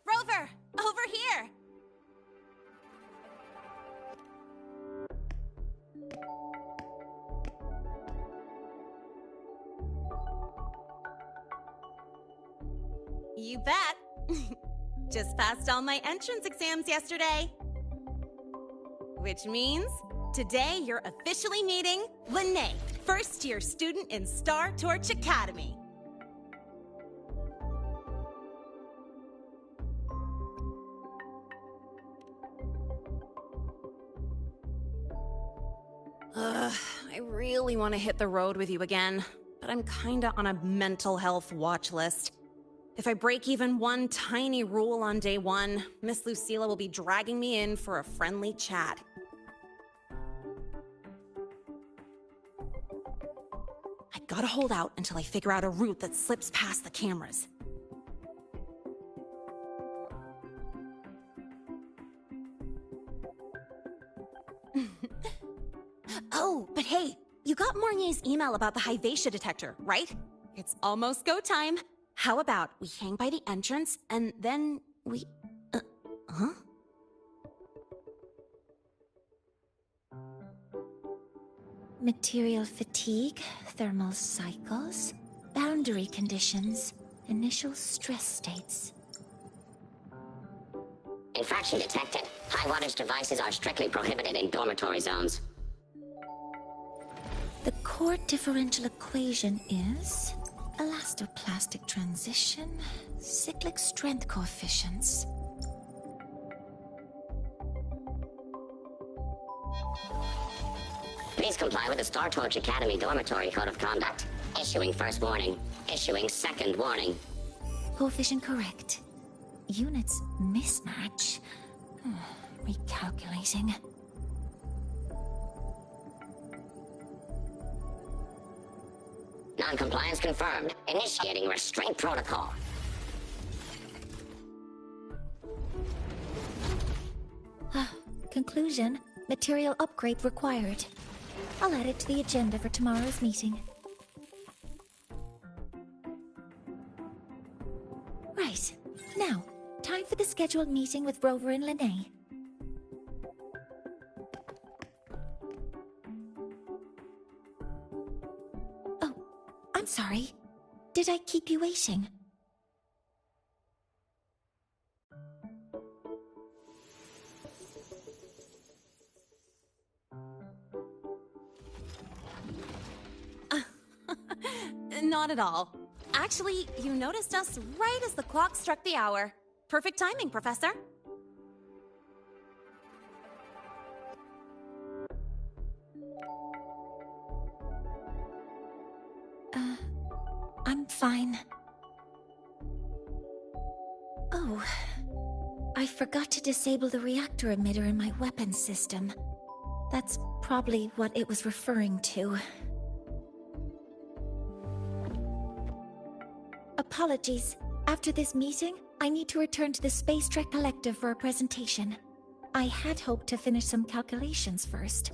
Rover, over here! You bet. Just passed all my entrance exams yesterday. Which means today you're officially meeting Lahai, first-year student in Star Torch Academy. I really want to hit the road with you again, but I'm kinda on a mental health watch list. If I break even one tiny rule on day one, Miss Lucilla will be dragging me in for a friendly chat. I gotta hold out until I figure out a route that slips past the cameras. Oh, but hey, you got Mornier's email about the Hyvatia detector, right? It's almost go time. How about we hang by the entrance and then we... huh? Material fatigue, thermal cycles, boundary conditions, initial stress states. Infraction detected. High wattage devices are strictly prohibited in dormitory zones. The core differential equation is elastoplastic transition, cyclic strength coefficients. Please comply with the Star Torch Academy Dormitory Code of Conduct. Issuing first warning. Issuing second warning. Coefficient correct. Units mismatch. Recalculating. Non-compliance confirmed. Initiating restraint protocol. Conclusion. Material upgrade required. I'll add it to the agenda for tomorrow's meeting. Right. Now, time for the scheduled meeting with Rover and Lahai. Oh, I'm sorry. Did I keep you waiting? Not at all. Actually, you noticed us right as the clock struck the hour. Perfect timing, Professor. I'm fine. Oh, I forgot to disable the reactor emitter in my weapons system. That's probably what it was referring to. Apologies. After this meeting, I need to return to the Space Trek Collective for a presentation. I had hoped to finish some calculations first.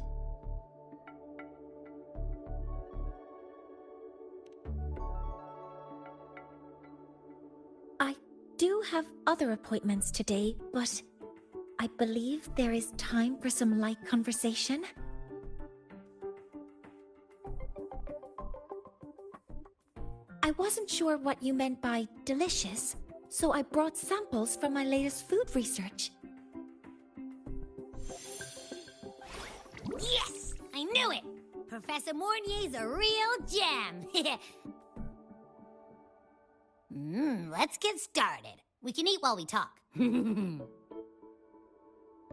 I do have other appointments today, but I believe there is time for some light conversation. I wasn't sure what you meant by delicious, so I brought samples from my latest food research. Yes! I knew it! Professor Mornier's a real gem! Let's get started. We can eat while we talk.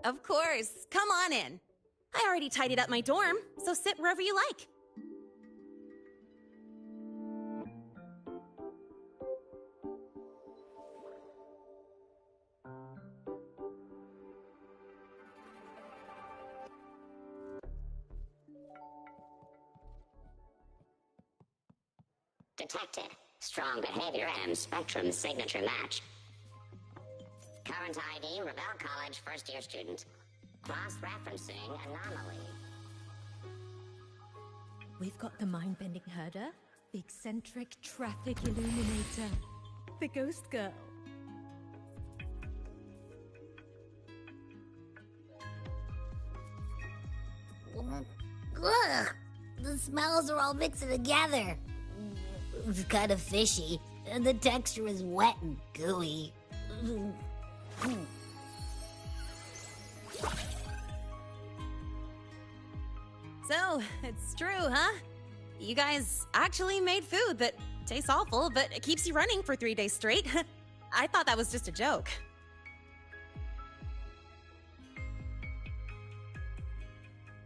Of course. Come on in. I already tidied up my dorm, so sit wherever you like. Detected. Strong behavior and spectrum signature match. Current ID, Rebel College first-year student. Cross-referencing anomaly. We've got the mind-bending herder, the eccentric traffic illuminator, the ghost girl. Ugh, the smells are all mixing together. It's kind of fishy, and the texture is wet and gooey. So, it's true, huh? You guys actually made food that tastes awful, but it keeps you running for 3 days straight. I thought that was just a joke.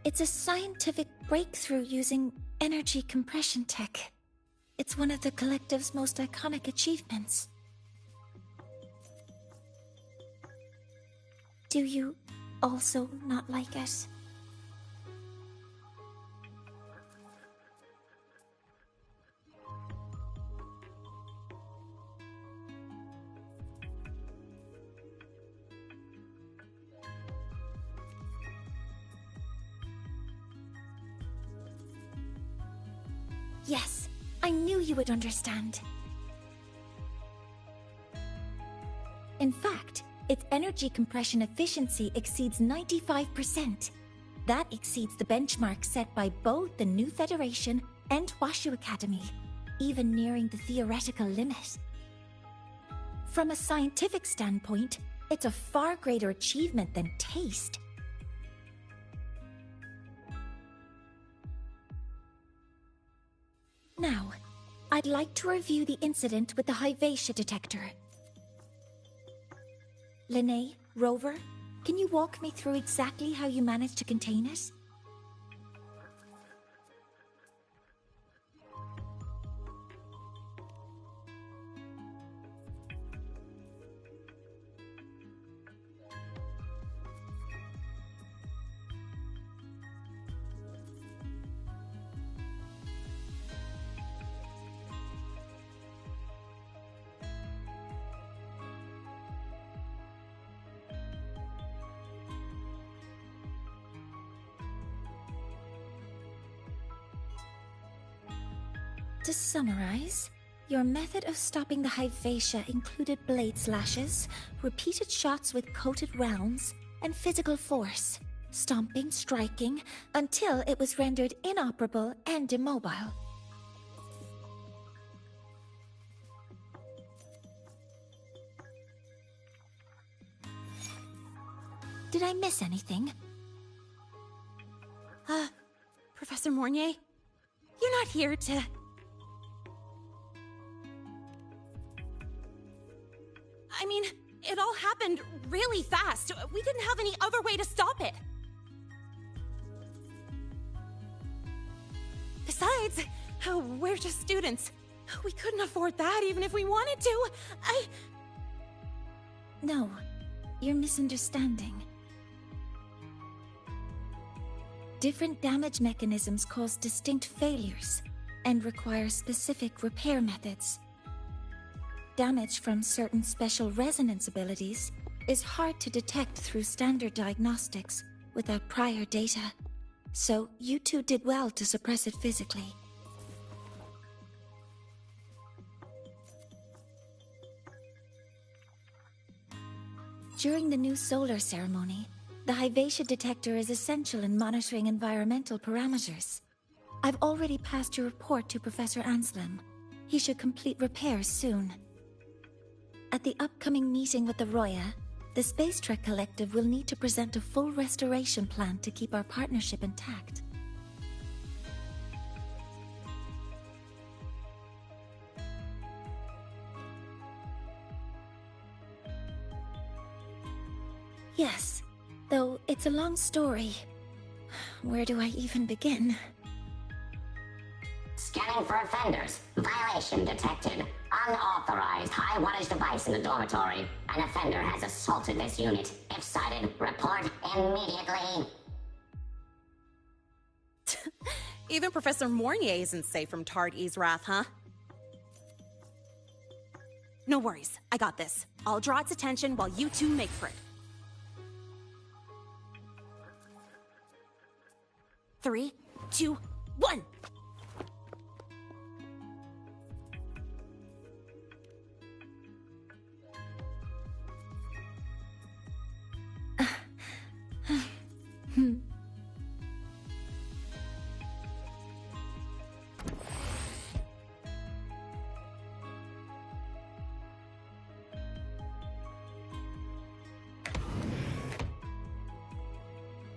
It's a scientific breakthrough using energy compression tech. It's one of the collective's most iconic achievements. Do you also not like it? Yes, I knew you would understand. In fact, its energy compression efficiency exceeds 95%. That exceeds the benchmark set by both the New Federation and Washu Academy, even nearing the theoretical limit. From a scientific standpoint, it's a far greater achievement than taste. Now, I'd like to review the incident with the Hyvatia detector. Lene, Rover, can you walk me through exactly how you managed to contain it? To summarize, your method of stopping the Hyvatia included blade slashes, repeated shots with coated realms, and physical force, stomping, striking, until it was rendered inoperable and immobile. Did I miss anything? Professor Mornier, you're not here to... I mean, it all happened really fast. We didn't have any other way to stop it. Besides, we're just students. We couldn't afford that even if we wanted to. No, you're misunderstanding. Different damage mechanisms cause distinct failures and require specific repair methods. Damage from certain special resonance abilities is hard to detect through standard diagnostics without prior data, so you two did well to suppress it physically. During the new solar ceremony, the Hyvatia detector is essential in monitoring environmental parameters. I've already passed your report to Professor Anselm. He should complete repairs soon. At the upcoming meeting with the Roya, the Space Trek Collective will need to present a full restoration plan to keep our partnership intact. Yes, though it's a long story. Where do I even begin? Scanning for offenders. Violation detected. Unauthorized high wattage device in the dormitory. An offender has assaulted this unit. If sighted, report immediately. Even Professor Mornier isn't safe from Tard-E's wrath, huh? No worries, I got this. I'll draw its attention while you two make for it. 3, 2, 1!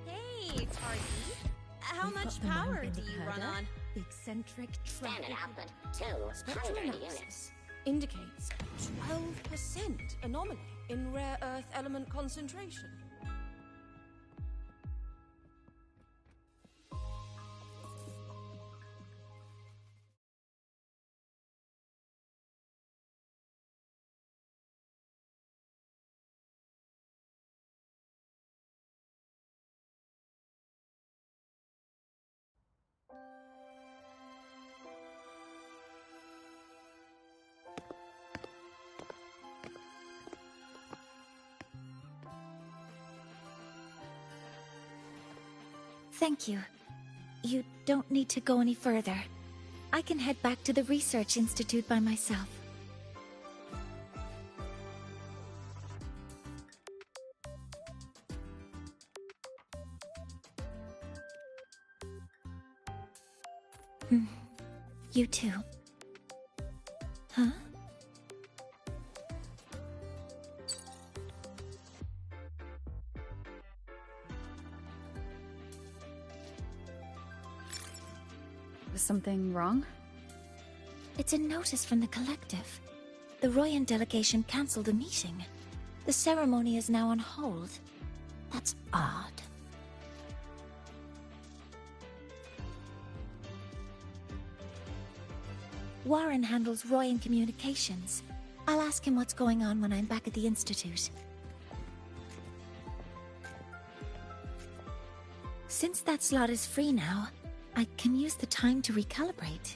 Hey, Tardy. How We've much got the power mind do bending you run herder, on? the eccentric Standard traffic. output 200 units. Indicates 12% anomaly in rare earth element concentration. Thank you. You don't need to go any further. I can head back to the Research Institute by myself. You too. Huh? Was something wrong? It's a notice from the collective. The Royan delegation cancelled the meeting. The ceremony is now on hold. That's odd. Warren handles Royan communications. I'll ask him what's going on when I'm back at the Institute. Since that slot is free now, I can use the time to recalibrate.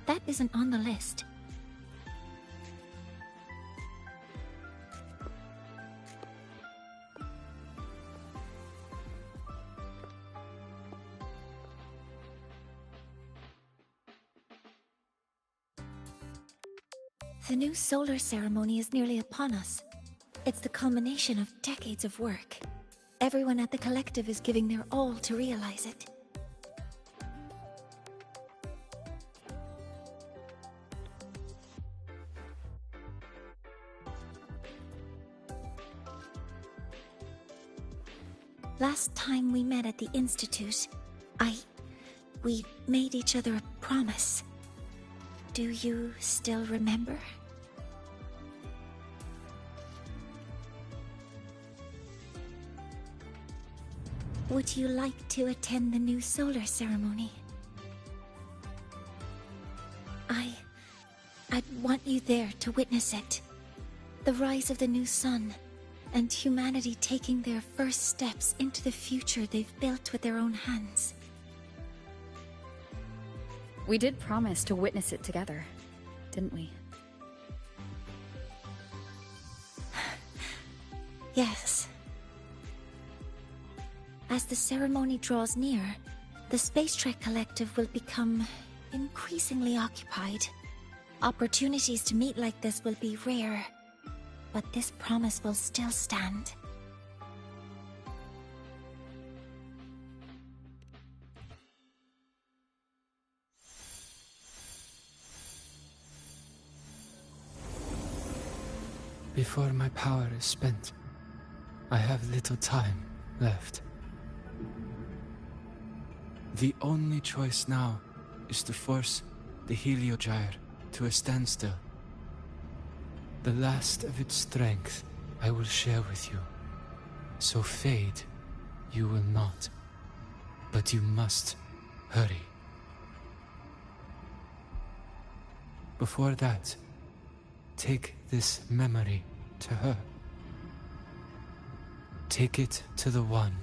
That isn't on the list. The new solar ceremony is nearly upon us. It's the culmination of decades of work. Everyone at the collective is giving their all to realize it. Last time we met at the Institute, we made each other a promise. Do you still remember? Would you like to attend the new solar ceremony? I'd want you there to witness it. The rise of the new sun, and humanity taking their first steps into the future they've built with their own hands. We did promise to witness it together, didn't we? Yes. As the ceremony draws near, the Space Trek Collective will become increasingly occupied. Opportunities to meet like this will be rare, but this promise will still stand. Before my power is spent, I have little time left. The only choice now is to force the Heliogyre to a standstill. The last of its strength I will share with you. So fade you will not. But you must hurry. Before that, take this memory to her. Take it to the one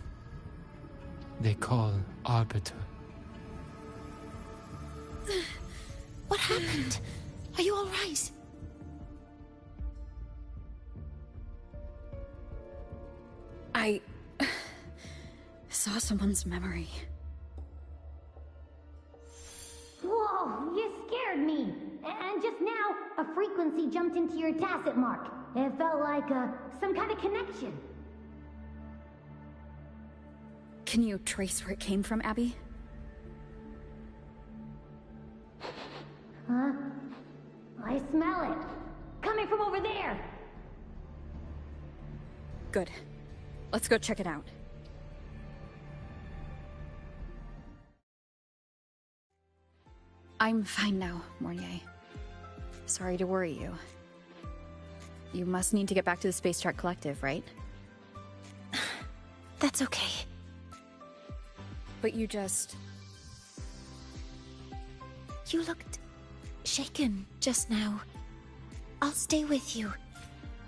they call Arbiter. What happened? Are you all right? I saw someone's memory. Whoa, you scared me. And just now, a frequency jumped into your tacit mark. It felt like some kind of connection. Can you trace where it came from, Abby? Huh? I smell it. Coming from over there. Good. Let's go check it out. I'm fine now, Mornier. Sorry to worry you. You must need to get back to the Space Track Collective, right? That's okay. But you just... You looked shaken just now. I'll stay with you.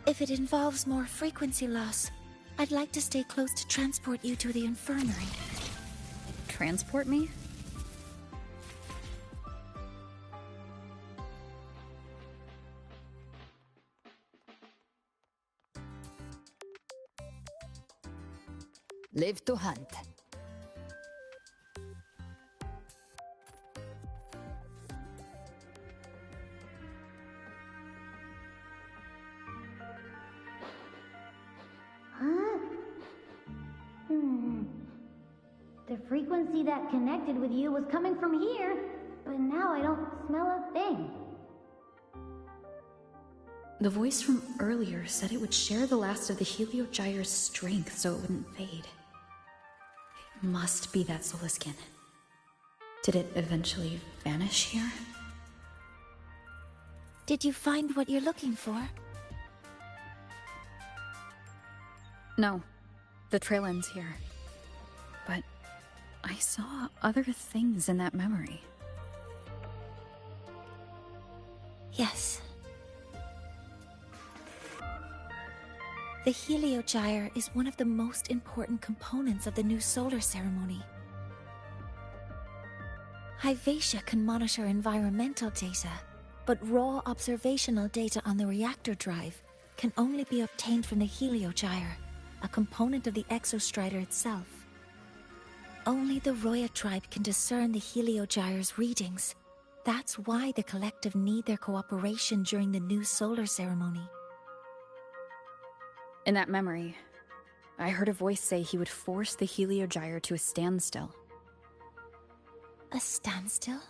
If it involves more frequency loss, I'd like to stay close to transport you to the infirmary. Transport me? Live to hunt. Huh? The frequency that connected with you was coming from here, but now I don't smell a thing. The voice from earlier said it would share the last of the Heliogyre's strength so it wouldn't fade. It must be that solar skin. Did it eventually vanish here? Did you find what you're looking for? No. The trail ends here. But I saw other things in that memory. Yes. The Heliogyre is one of the most important components of the new solar ceremony. Hyvatia can monitor environmental data, but raw observational data on the reactor drive can only be obtained from the Heliogyre, a component of the exostrider itself. Only the Roi tribe can discern the Heliogyre's readings. That's why the collective need their cooperation during the new solar ceremony. In that memory, I heard a voice say he would force the Heliogyre to a standstill. A standstill?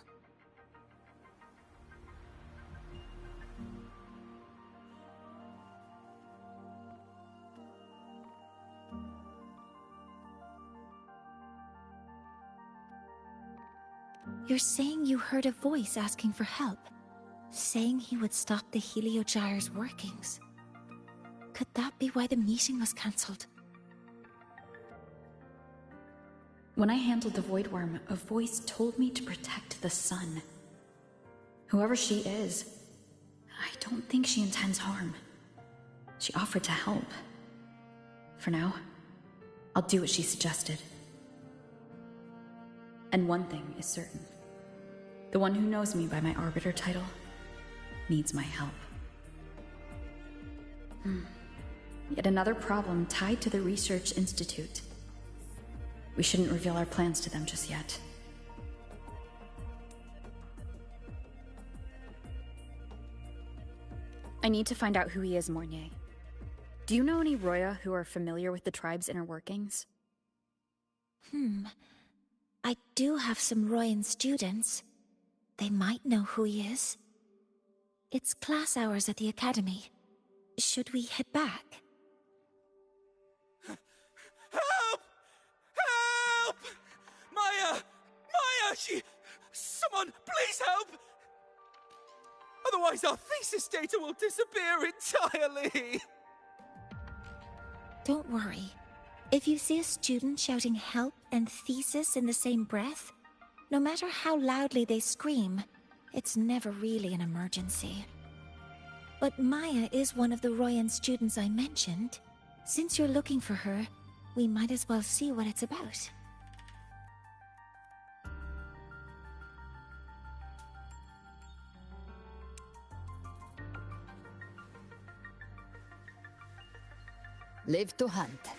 You're saying you heard a voice asking for help, saying he would stop the Heliogyre's workings. Could that be why the meeting was cancelled? When I handled the Void Worm, a voice told me to protect the sun. Whoever she is, I don't think she intends harm. She offered to help. For now, I'll do what she suggested. And one thing is certain. The one who knows me by my Arbiter title needs my help. Yet another problem tied to the Research Institute. We shouldn't reveal our plans to them just yet. I need to find out who he is, Mornier. Do you know any Roya who are familiar with the tribe's inner workings? I do have some Royan students. They might know who he is. It's class hours at the academy. Should we head back? Help! Help! Maya! Maya! Someone, please help! Otherwise our thesis data will disappear entirely! Don't worry. If you see a student shouting help and thesis in the same breath, no matter how loudly they scream, it's never really an emergency. But Maya is one of the Royan students I mentioned. Since you're looking for her, we might as well see what it's about. Live to hunt.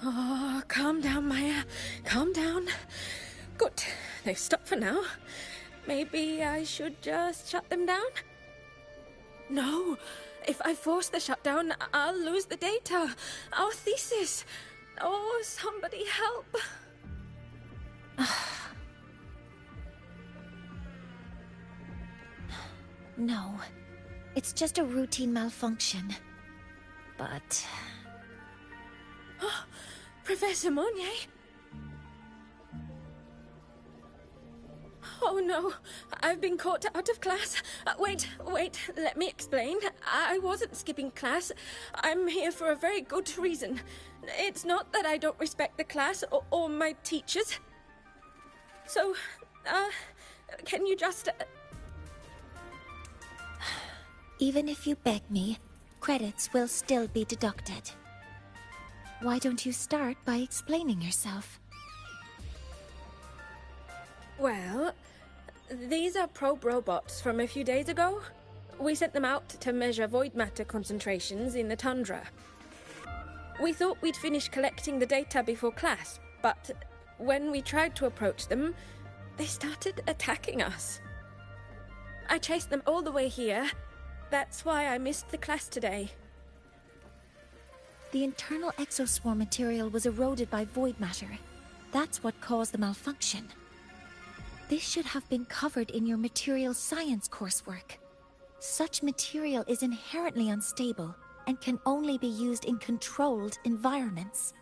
Oh, calm down, Maya. Calm down. Good. They've stopped for now. Maybe I should just shut them down? No. If I force the shutdown, I'll lose the data. Our thesis. Oh, somebody help. No. It's just a routine malfunction. But... Professor Monnier? Oh no, I've been caught out of class. Wait, let me explain. I wasn't skipping class. I'm here for a very good reason. It's not that I don't respect the class or my teachers. So, can you just... Even if you beg me, credits will still be deducted. Why don't you start by explaining yourself? Well, these are probe robots from a few days ago. We sent them out to measure void matter concentrations in the tundra. We thought we'd finish collecting the data before class, but when we tried to approach them, they started attacking us. I chased them all the way here. That's why I missed the class today. The internal exoswarm material was eroded by void matter. That's what caused the malfunction. This should have been covered in your material science coursework. Such material is inherently unstable and can only be used in controlled environments.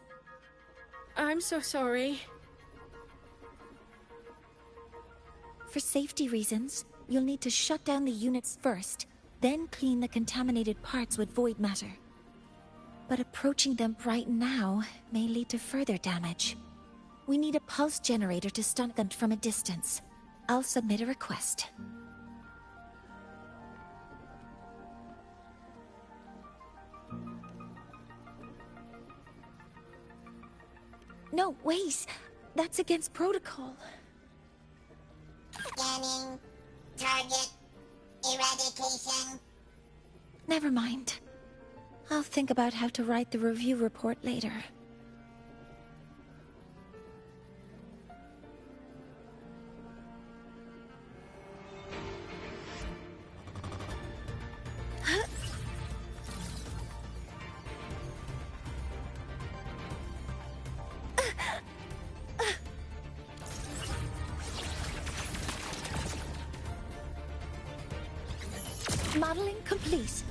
I'm so sorry. For safety reasons, you'll need to shut down the units first, then clean the contaminated parts with void matter. But approaching them right now may lead to further damage. We need a pulse generator to stun them from a distance. I'll submit a request. No, wait! That's against protocol. Scanning. Target. Eradication. Never mind. I'll think about how to write the review report later. Modeling complete.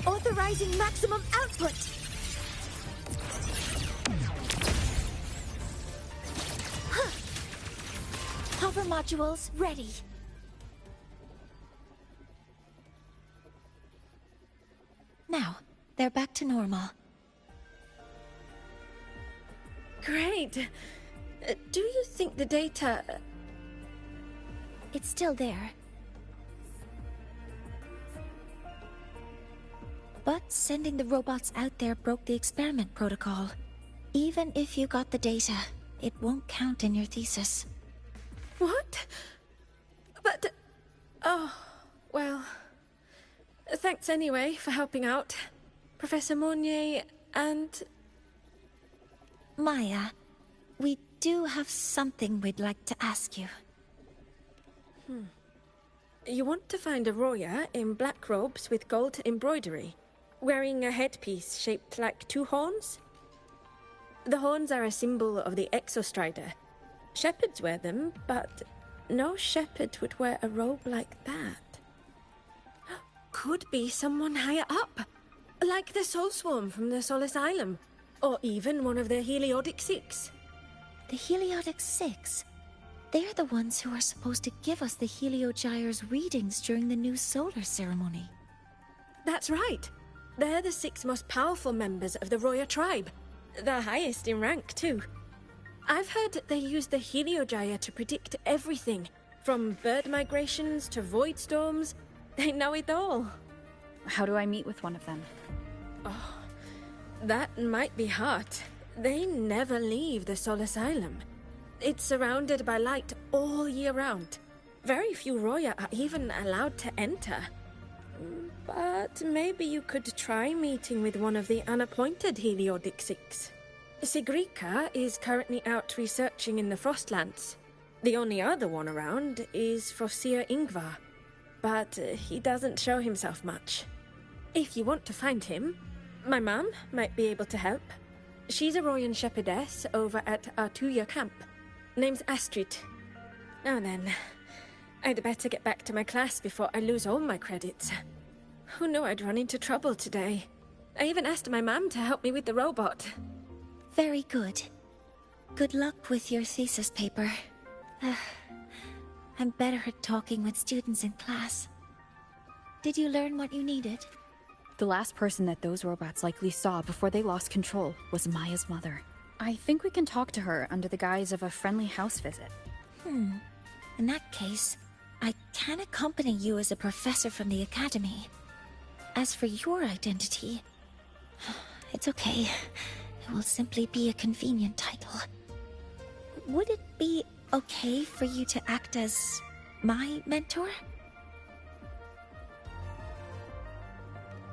Authorizing maximum output. Hover modules ready. Now, they're back to normal. Great. Do you think the data... It's still there. But sending the robots out there broke the experiment protocol. Even if you got the data, it won't count in your thesis. What? But... Oh, well... Thanks anyway for helping out, Professor Monnier and... Maya, we do have something we'd like to ask you. You want to find a Roya in black robes with gold embroidery, wearing a headpiece shaped like two horns? The horns are a symbol of the Exostrider. Shepherds wear them, but no shepherd would wear a robe like that. Could be someone higher up, like the Soul Swarm from the Sol Asylum, or even one of the Heliodic Six. The Heliodic Six? They're the ones who are supposed to give us the Heliogyre's readings during the new solar ceremony. That's right. They're the 6 most powerful members of the Roya tribe. The highest in rank, too. I've heard they use the Heliogyre to predict everything, from bird migrations to void storms, They know it all. How do I meet with one of them? Oh, that might be hard. They never leave the Sol Asylum. It's surrounded by light all year round. Very few Roya are even allowed to enter. But maybe you could try meeting with one of the unappointed Heliodixics. Sigrika is currently out researching in the Frostlands. The only other one around is Fosir Ingvar, but he doesn't show himself much. If you want to find him, my mum might be able to help. She's a Royan shepherdess over at Artuya camp. Name's Astrid. Now then, I'd better get back to my class before I lose all my credits. Who knew I'd run into trouble today? I even asked my mum to help me with the robot. Very good. Good luck with your thesis paper. I'm better at talking with students in class. Did you learn what you needed? The last person that those robots likely saw before they lost control was Maya's mother. I think we can talk to her under the guise of a friendly house visit. In that case, I can accompany you as a professor from the academy. As for your identity, it's okay. It will simply be a convenient title. Would it be okay for you to act as my mentor?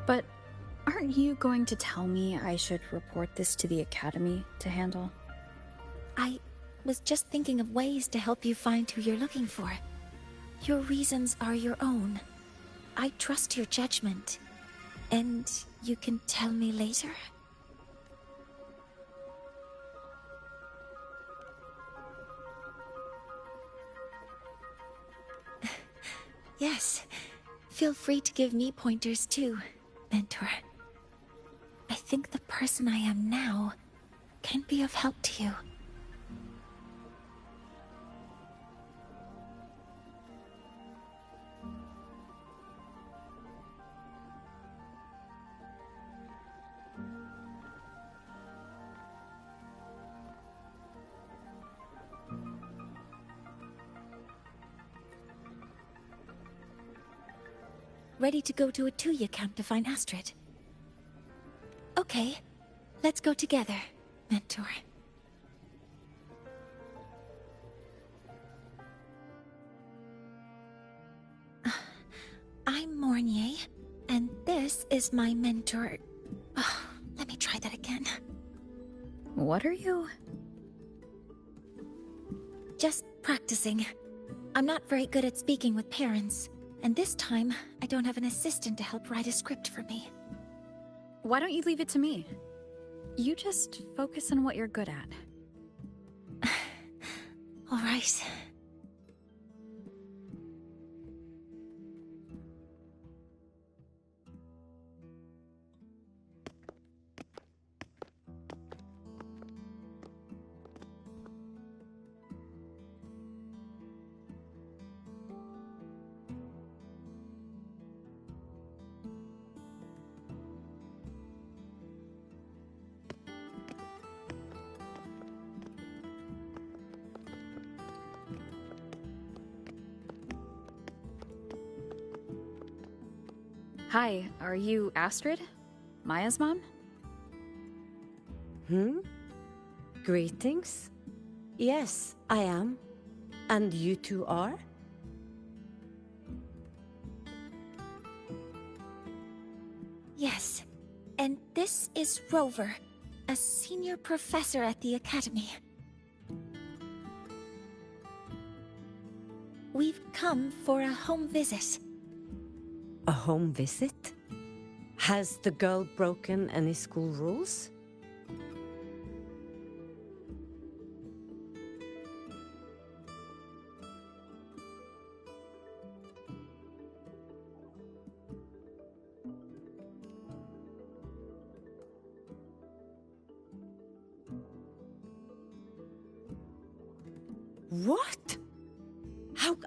But aren't you going to tell me I should report this to the academy to handle? I was just thinking of ways to help you find who you're looking for. Your reasons are your own. I trust your judgment. And you can tell me later? Yes. Feel free to give me pointers too, mentor. I think the person I am now can be of help to you. Ready to go to Artuya camp to find Astrid? Okay, let's go together, mentor. I'm Mornier, and this is my mentor. Let me try that again. What are you? Just practicing. I'm not very good at speaking with parents. And this time, I don't have an assistant to help write a script for me. Why don't you leave it to me? You just focus on what you're good at. All right. Hi, are you Astrid? Maya's mom? Greetings. Yes, I am. And you two are? Yes. And this is Rover, a senior professor at the academy. We've come for a home visit. A home visit? Has the girl broken any school rules? What?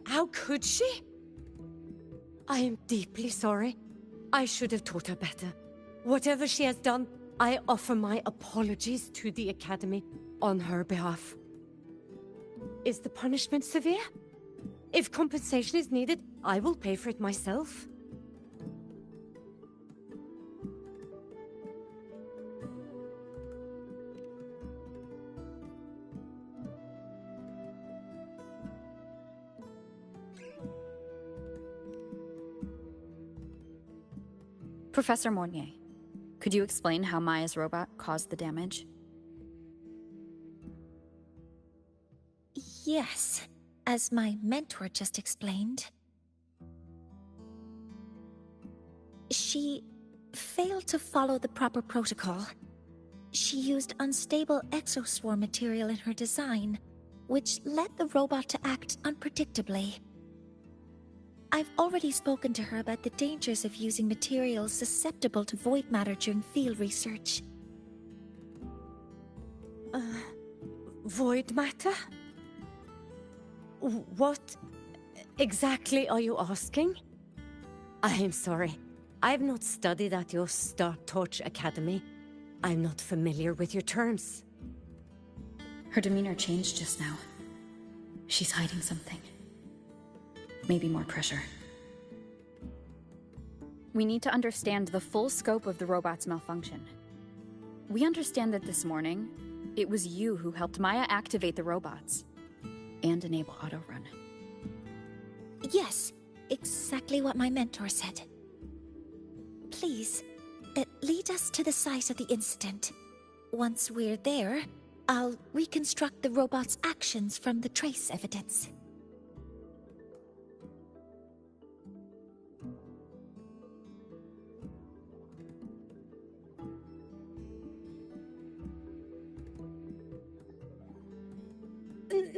How could she? I am deeply sorry. I should have taught her better. Whatever she has done, I offer my apologies to the Academy on her behalf. Is the punishment severe? If compensation is needed, I will pay for it myself. Professor Mornier, could you explain how Maya's robot caused the damage? Yes, as my mentor just explained. She failed to follow the proper protocol. She used unstable exoswarm material in her design, which led the robot to act unpredictably. I've already spoken to her about the dangers of using materials susceptible to void matter during field research. Void matter? What exactly are you asking? I am sorry. I have not studied at your Star Torch Academy. I'm not familiar with your terms. Her demeanor changed just now. She's hiding something. Maybe more pressure. We need to understand the full scope of the robot's malfunction. We understand that this morning, it was you who helped Maya activate the robots and enable auto-run. Yes, exactly what my mentor said. Please, lead us to the site of the incident. Once we're there, I'll reconstruct the robot's actions from the trace evidence.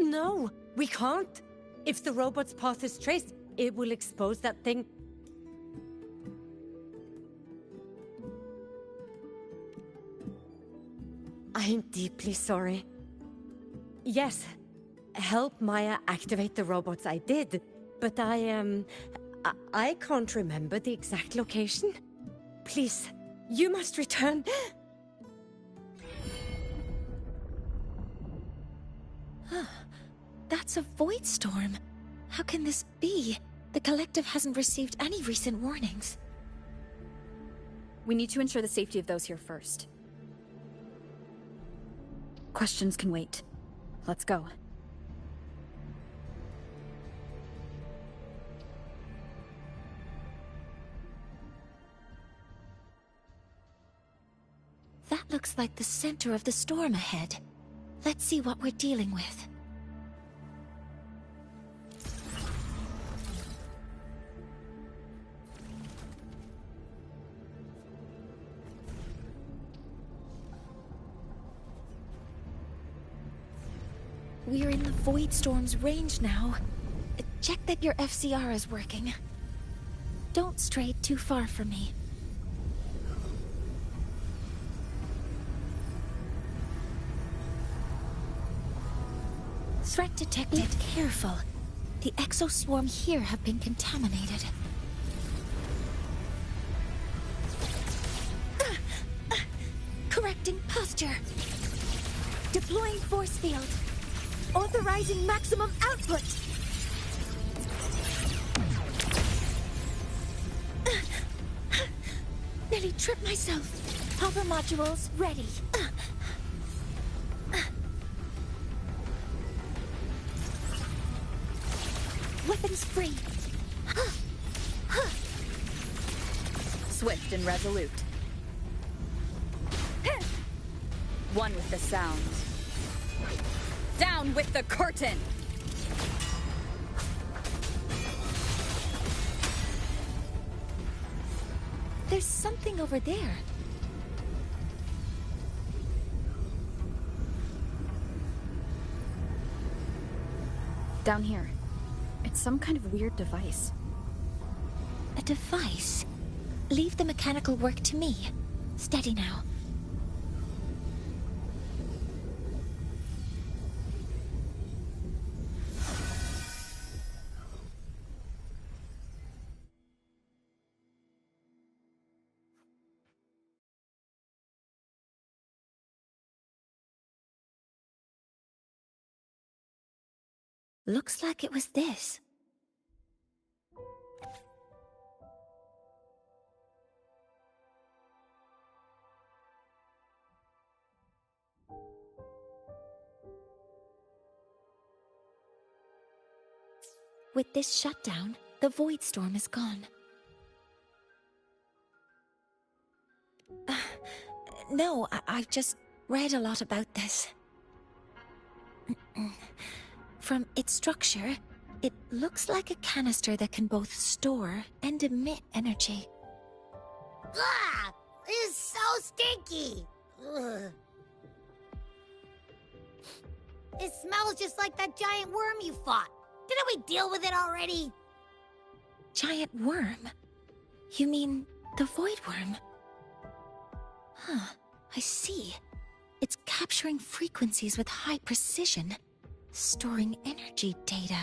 No, we can't. If the robot's path is traced, it will expose that thing. I am deeply sorry. Yes, help Maya activate the robots I did, but I can't remember the exact location. Please, you must return. That's a void storm. How can this be? The collective hasn't received any recent warnings. We need to ensure the safety of those here first. Questions can wait. Let's go. That looks like the center of the storm ahead. Let's see what we're dealing with. We're in the Void Storm's range now. Check that your FCR is working. Don't stray too far from me. Threat detected. Be careful. The exoswarm here have been contaminated. Correcting posture. Deploying force field. Authorizing maximum output. Nearly tripped myself. Hopper modules ready. Weapons free. Swift and resolute. One with the sound. Down with the curtain! There's something over there. Down here. It's some kind of weird device. A device? Leave the mechanical work to me. Steady now. Looks like it was this. With this shutdown, the Void Storm is gone. No, I've just read a lot about this. From its structure, it looks like a canister that can both store and emit energy. Ah! This is so stinky! Ugh. It smells just like that giant worm you fought. Didn't we deal with it already? Giant worm? You mean the void worm? Huh, I see. It's capturing frequencies with high precision, storing energy data.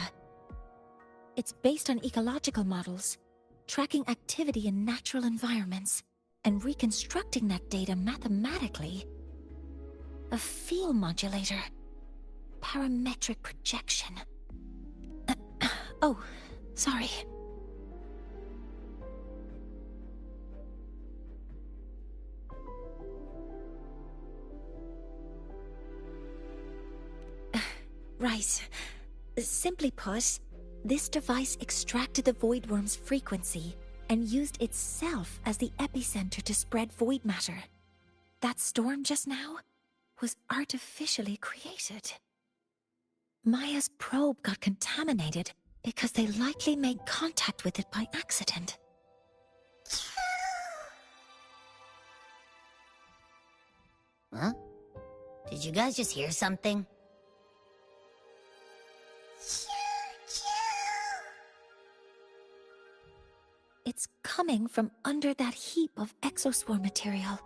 It's based on ecological models, tracking activity in natural environments, and reconstructing that data mathematically. A field modulator. Parametric projection. Oh, sorry. Right. Simply put, this device extracted the void worm's frequency and used itself as the epicenter to spread void matter. That storm just now was artificially created. Maya's probe got contaminated because they likely made contact with it by accident. Huh? Did you guys just hear something? It's coming from under that heap of exoswarm material.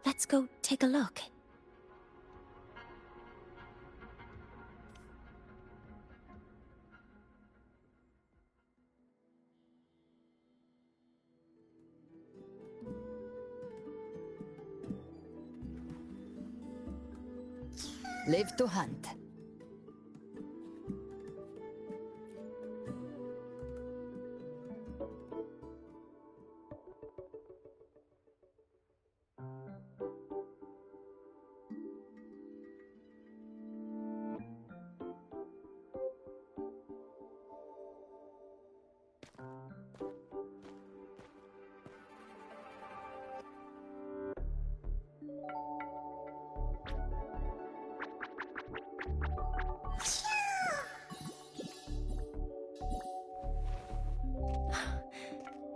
Let's go take a look. Live to hunt.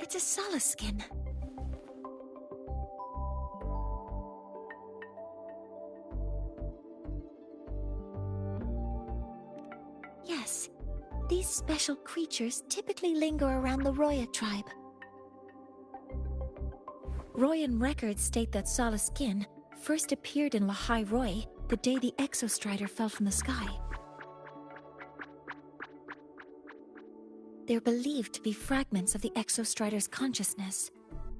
It's a Solace skin. Yes, these special creatures typically linger around the Roya tribe. Royan records state that Solace skin first appeared in Lahai Roi the day the Exostrider fell from the sky. They're believed to be fragments of the Exostrider's consciousness.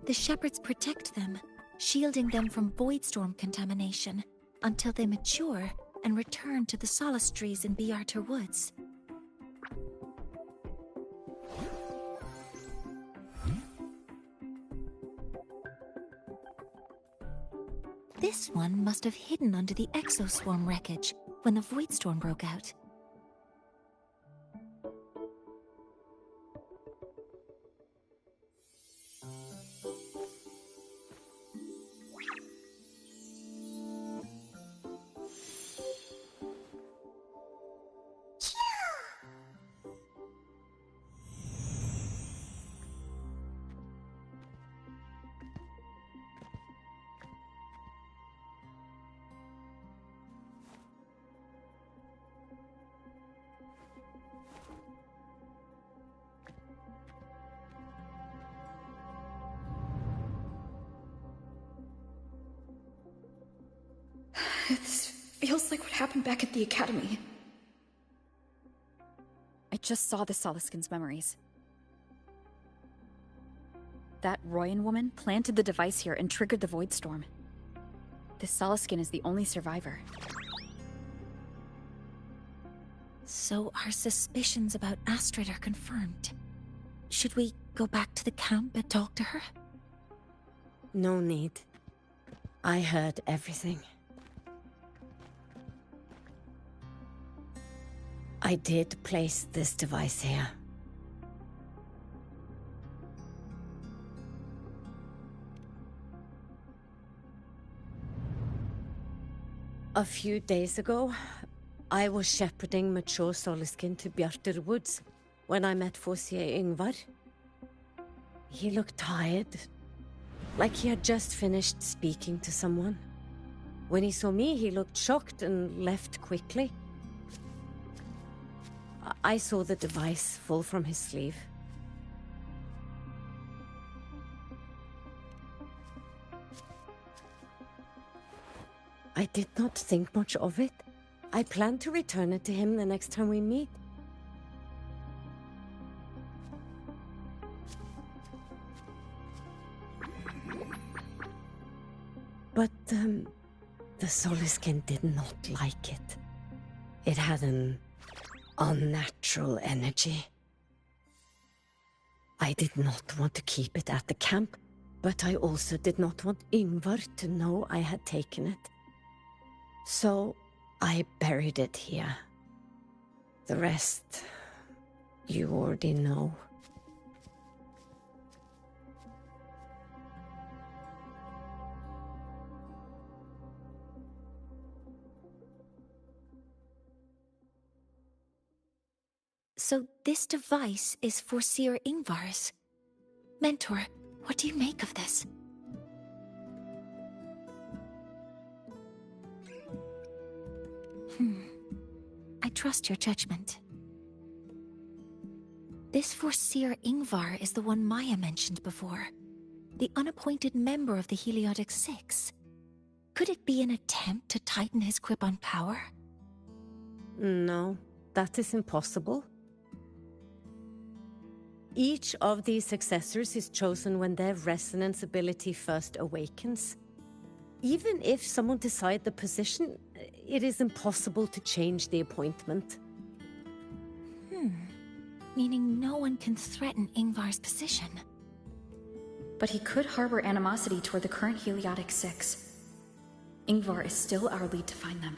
The shepherds protect them, shielding them from voidstorm contamination until they mature and return to the Solace trees in Biarter Woods. This one must have hidden under the exoswarm wreckage when the voidstorm broke out. This feels like what happened back at the Academy. I just saw the Solaskin's memories. That Royan woman planted the device here and triggered the Voidstorm. This Solaskin is the only survivor. So our suspicions about Astrid are confirmed. Should we go back to the camp and talk to her? No need. I heard everything. I did place this device here. A few days ago, I was shepherding mature Soliskin to Bjartur Woods when I met Forsier Ingvar. He looked tired, like he had just finished speaking to someone. When he saw me, he looked shocked and left quickly. I saw the device fall from his sleeve. I did not think much of it. I plan to return it to him the next time we meet. But, the Soliskin did not like it. It had an unnatural energy. I did not want to keep it at the camp, but I also did not want Ingvar to know I had taken it. So I buried it here. The rest, you already know. So this device is for Seer Ingvar's. Mentor, what do you make of this? I trust your judgment. This Forseer Ingvar is the one Maya mentioned before. The unappointed member of the Heliotic Six. Could it be an attempt to tighten his grip on power? No, that is impossible. Each of these successors is chosen when their resonance ability first awakens. Even if someone decides the position, it is impossible to change the appointment. Meaning no one can threaten Ingvar's position. But he could harbor animosity toward the current Heliotic Six. Ingvar is still our lead to find them.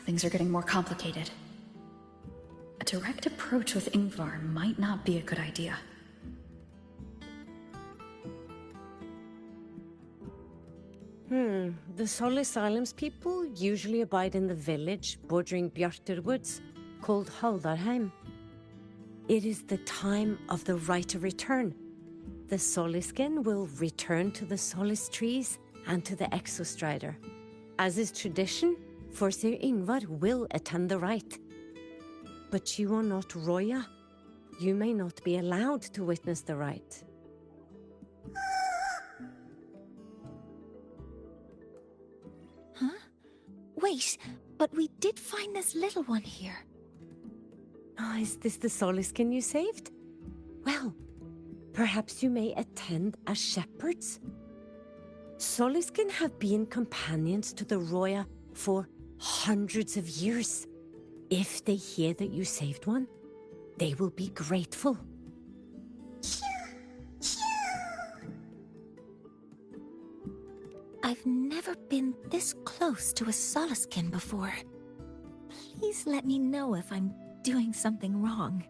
Things are getting more complicated. A direct approach with Ingvar might not be a good idea. The Solis Islands people usually abide in the village bordering Bjartur Woods, called Haldarheim. It is the time of the right of return. The Soliskin will return to the Solis trees and to the Exostrider. As is tradition, Forseer Ingvar will attend the rite. But you are not Roya. You may not be allowed to witness the rite. Huh? Wait, but we did find this little one here. Oh, is this the Soliskin you saved? Well, perhaps you may attend as shepherds. Soliskin have been companions to the Roya for hundreds of years. If they hear that you saved one, they will be grateful. I've never been this close to a Soliskin before. Please let me know if I'm doing something wrong.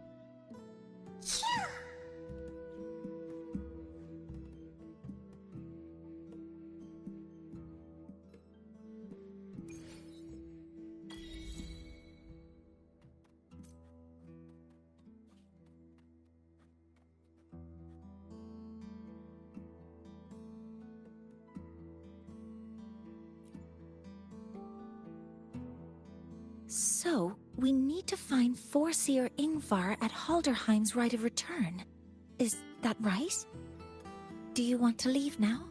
So, we need to find Forseer Ingvar at Halderheim's Rite of Return. Is that right? Do you want to leave now?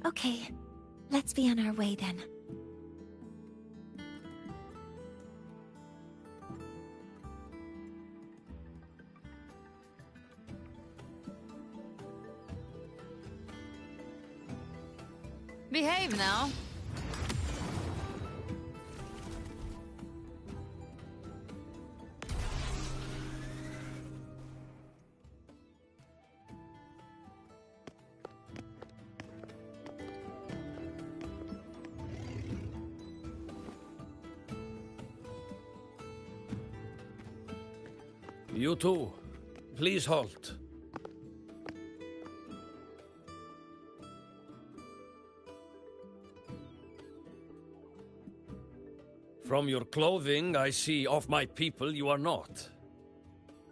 Okay, let's be on our way then. Behave now. You too. Please halt. From your clothing, I see of my people you are not.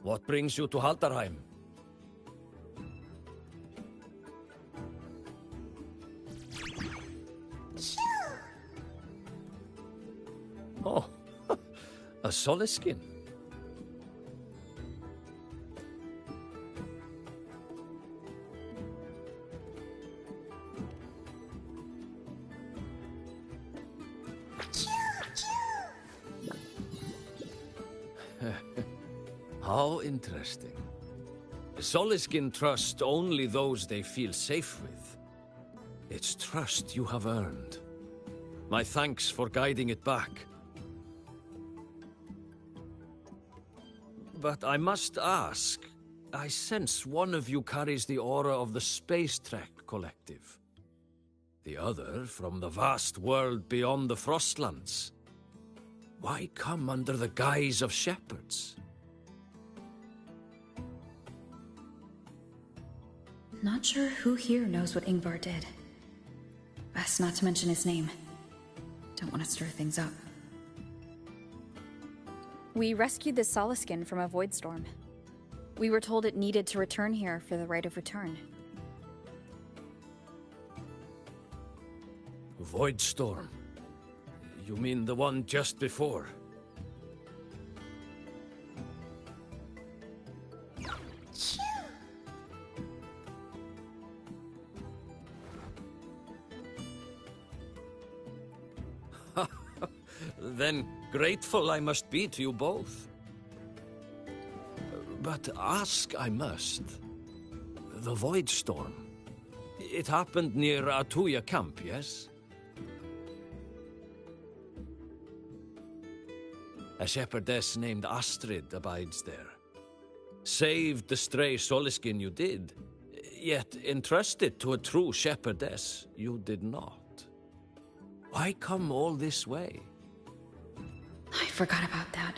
What brings you to Haldarheim? Oh, a Soliskin. How interesting. Soliskin trust only those they feel safe with. It's trust you have earned. My thanks for guiding it back. But I must ask, I sense one of you carries the aura of the Space Trek Collective. The other from the vast world beyond the Frostlands. Why come under the guise of shepherds? Not sure who here knows what Ingvar did. Best not to mention his name. Don't want to stir things up. We rescued the Soliskin from a void storm. We were told it needed to return here for the right of return. Void storm? You mean the one just before? Then grateful I must be to you both. But ask I must. The Void Storm. It happened near Atuya camp, yes? A shepherdess named Astrid abides there. Saved the stray Soliskin you did, yet entrusted to a true shepherdess you did not. Why come all this way? I forgot about that.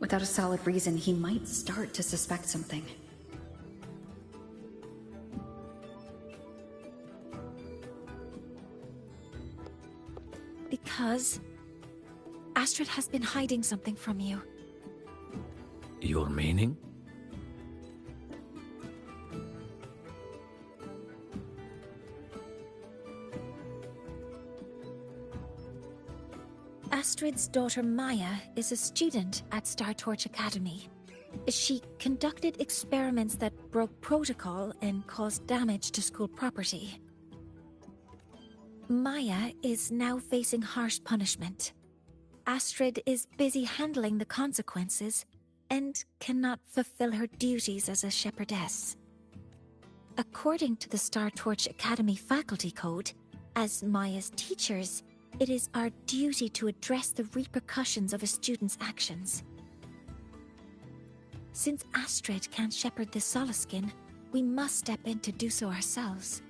Without a solid reason, he might start to suspect something. Because Astrid has been hiding something from you. Your meaning? Astrid's daughter Maya is a student at Star Torch Academy. She conducted experiments that broke protocol and caused damage to school property. Maya is now facing harsh punishment. Astrid is busy handling the consequences and cannot fulfill her duties as a shepherdess. According to the Star Torch Academy faculty code, as Maya's teachers, it is our duty to address the repercussions of a student's actions. Since Astrid can't shepherd the Soliskin, we must step in to do so ourselves.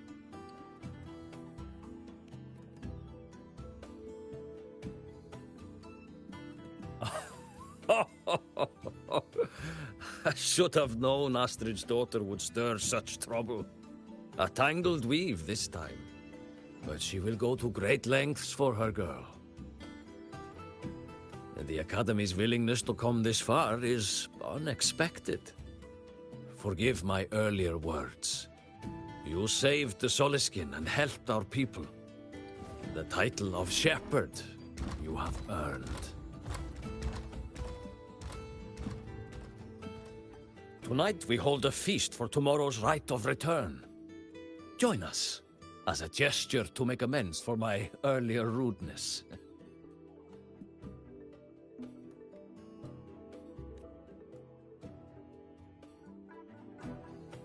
I should have known Astrid's daughter would stir such trouble. A tangled weave this time. But she will go to great lengths for her girl. And the Academy's willingness to come this far is unexpected. Forgive my earlier words. You saved the Soliskin and helped our people. The title of shepherd you have earned. Tonight we hold a feast for tomorrow's rite of return. Join us, as a gesture to make amends for my earlier rudeness.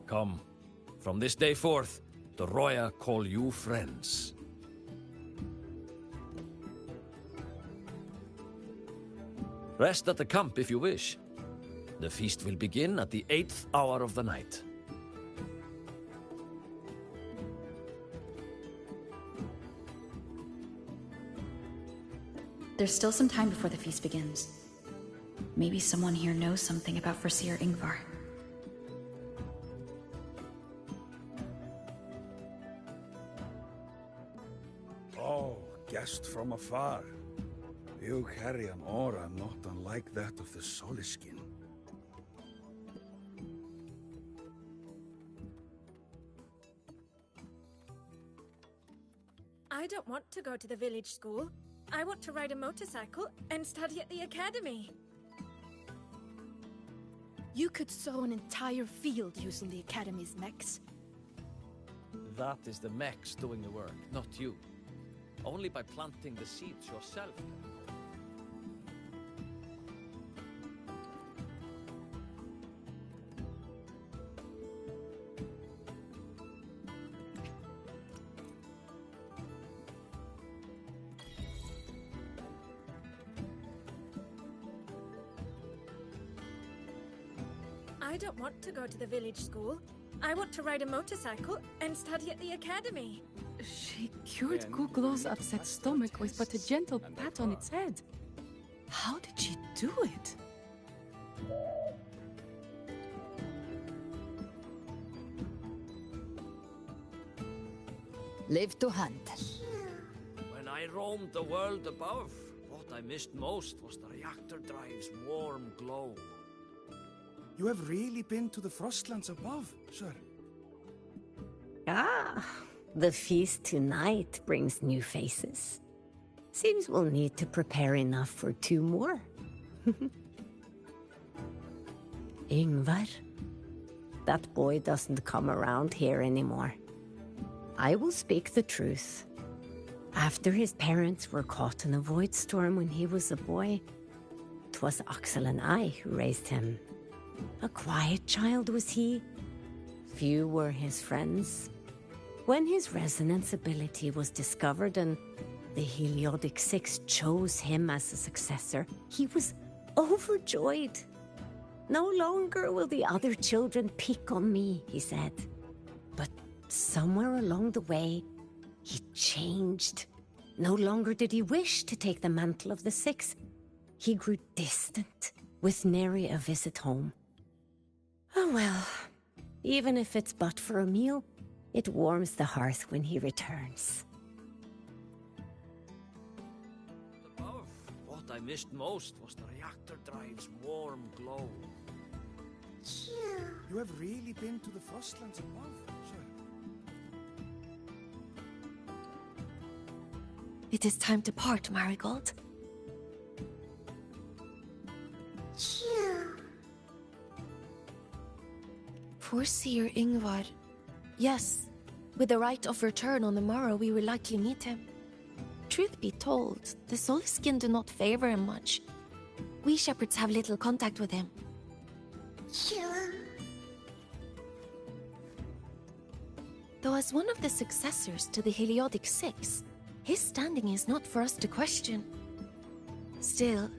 Come, from this day forth, the Roya call you friends. Rest at the camp if you wish. The feast will begin at the 8th hour of the night. There's still some time before the feast begins. Maybe someone here knows something about Foreseer Ingvar. Oh, guest from afar. You carry an aura not unlike that of the Soliskin. I don't want to go to the village school. I want to ride a motorcycle and study at the academy. You could sow an entire field using the Academy's mechs. That is the mechs doing the work, not you. Only by planting the seeds yourself. I don't want to go to the village school. I want to ride a motorcycle and study at the academy. She cured Kuklow's upset stomach with but a gentle pat on its head. How did she do it? Live to hunt. When I roamed the world above, what I missed most was the reactor drive's warm glow. You have really been to the Frostlands above, sir? Ah, the feast tonight brings new faces. Seems we'll need to prepare enough for 2 more. Ingvar, that boy doesn't come around here anymore. I will speak the truth. After his parents were caught in a void storm when he was a boy, 'twas Axel and I who raised him. A quiet child was he. Few were his friends. When his resonance ability was discovered and the Heliodic Six chose him as a successor, he was overjoyed. No longer will the other children pick on me, he said. But somewhere along the way, he changed. No longer did he wish to take the mantle of the Six. He grew distant, with nary a visit home. Oh well, even if it's but for a meal, it warms the hearth when he returns. Above, what I missed most was the reactor drive's warm glow. You have really been to the Frostlands above, sir? It is time to part, Marigold. Foreseer Ingvar. Yes, with the right of return on the morrow, we will likely meet him. Truth be told, the Soliskin do not favor him much. We shepherds have little contact with him. Though as one of the successors to the Heliodic Six, his standing is not for us to question. Still,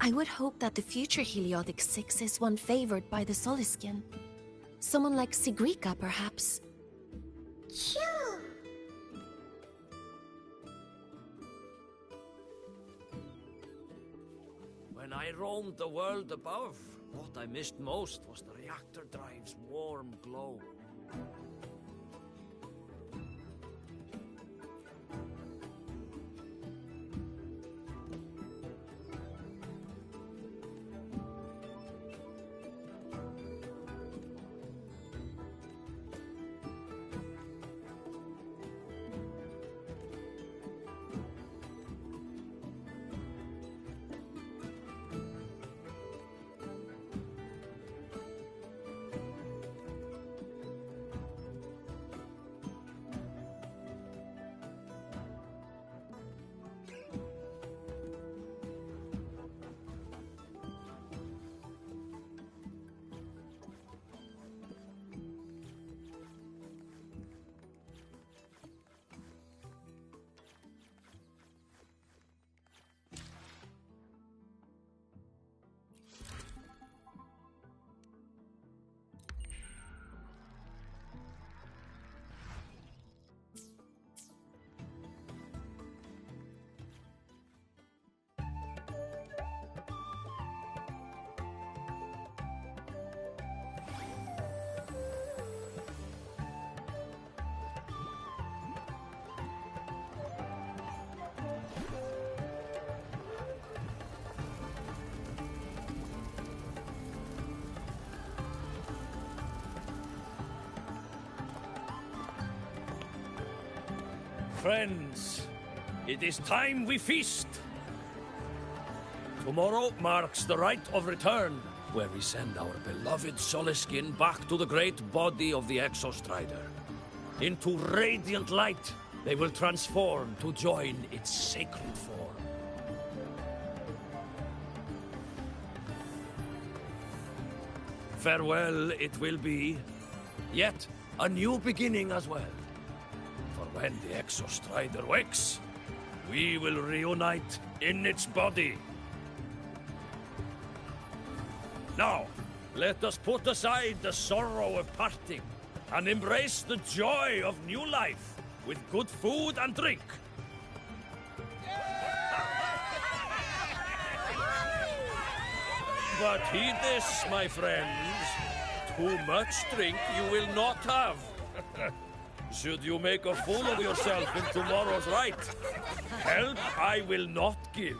I would hope that the future Heliodic Six is one favored by the Soliskin. Someone like Sigrika, perhaps. When I roamed the world above, what I missed most was the reactor drive's warm glow. friends, it is time we feast. Tomorrow marks the rite of return, where we send our beloved Soliskin back to the great body of the Exostrider. Into radiant light, they will transform to join its sacred form. Farewell it will be, yet a new beginning as well. For when the Exostrider wakes, we will reunite in its body. Now, let us put aside the sorrow of parting and embrace the joy of new life with good food and drink. But heed this, my friends. Too much drink you will not have. Should you make a fool of yourself in tomorrow's rite, help I will not give.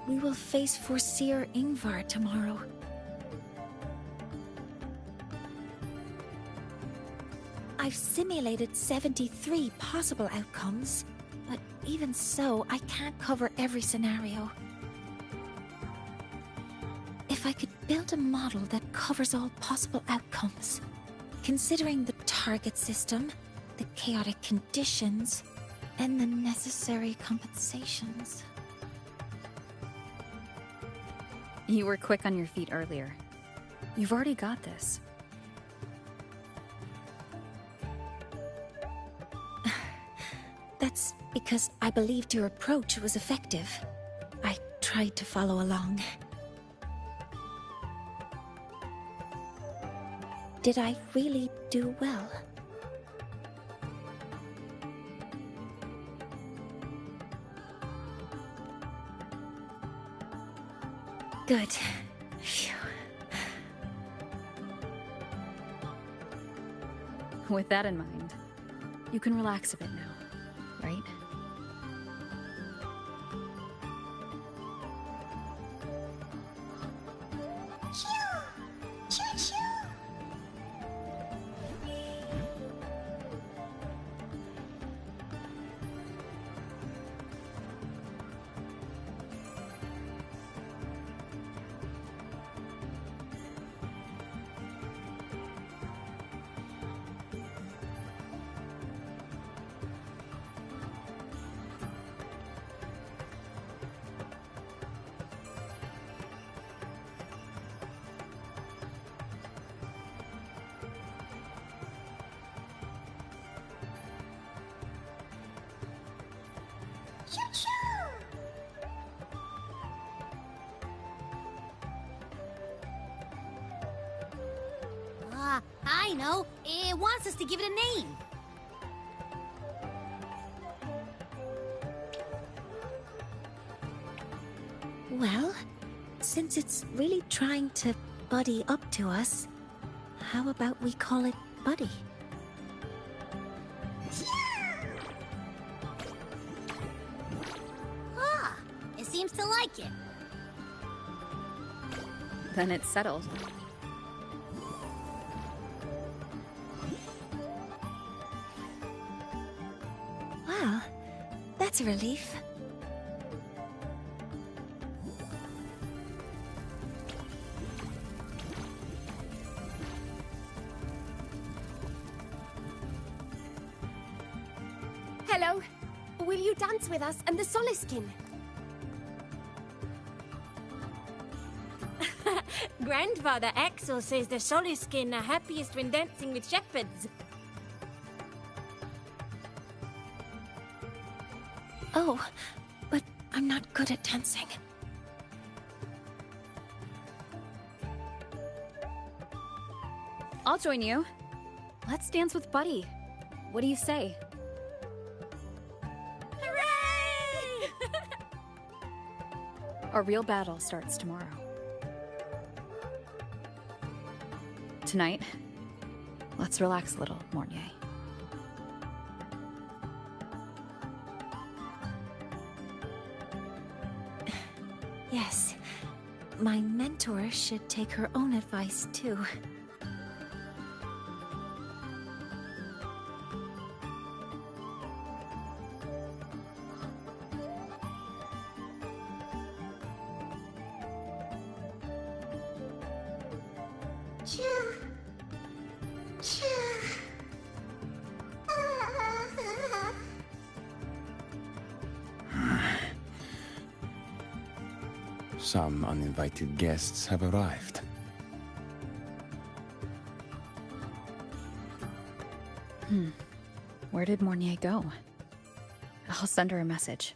We will face Forseer Ingvar tomorrow. I've simulated 73 possible outcomes, but even so, I can't cover every scenario. If I could build a model that covers all possible outcomes, considering the target system, the chaotic conditions, and the necessary compensations. You were quick on your feet earlier. You've already got this. That's because I believed your approach was effective. I tried to follow along. Did I really do well? Good. Phew. With that in mind, you can relax a bit now, right? I know. It wants us to give it a name. Well, since it's really trying to buddy up to us, how about we call it Buddy? Ah, it seems to like it. Then it's settled. Well, that's a relief. Hello. Will you dance with us and the Soliskin? Grandfather Axel says the Soliskin are happiest when dancing with shepherds. Oh, but I'm not good at dancing. I'll join you. Let's dance with Buddy. What do you say? Hooray! Our real battle starts tomorrow. Tonight, let's relax a little, Mornier. Yes. My mentor should take her own advice, too. Some uninvited guests have arrived. Where did Mornier go? I'll send her a message.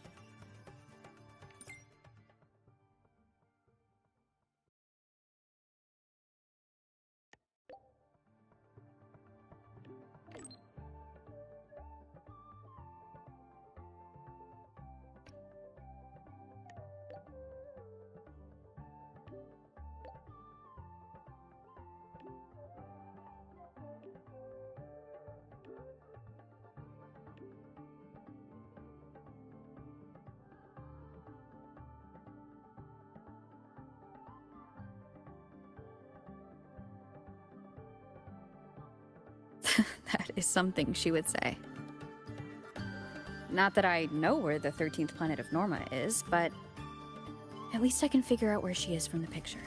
That is something she would say. Not that I know where the 13th planet of Norma is, but at least I can figure out where she is from the picture.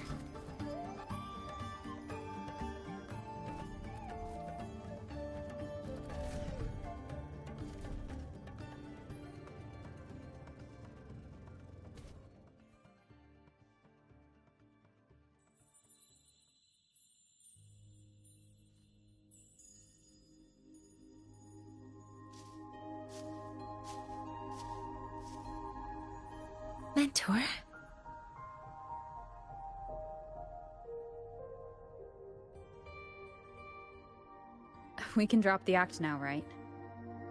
Mentor? We can drop the act now, right?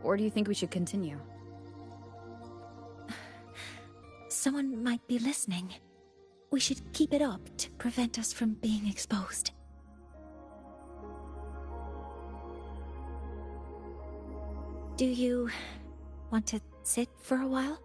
Or do you think we should continue? Someone might be listening. We should keep it up to prevent us from being exposed. Do you want to sit for a while?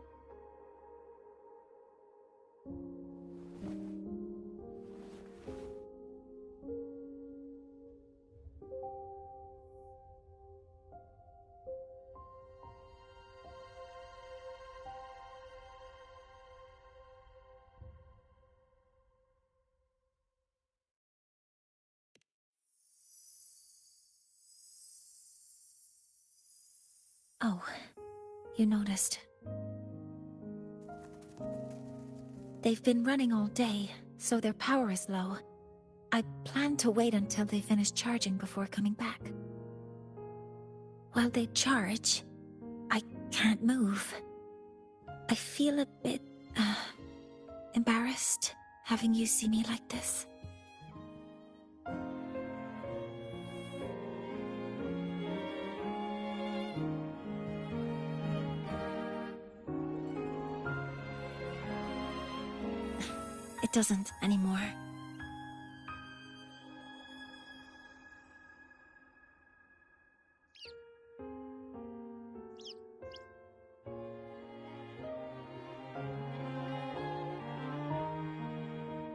Oh, you noticed. They've been running all day, so their power is low. I plan to wait until they finish charging before coming back. While they charge, I can't move. I feel a bit, embarrassed having you see me like this. It doesn't anymore.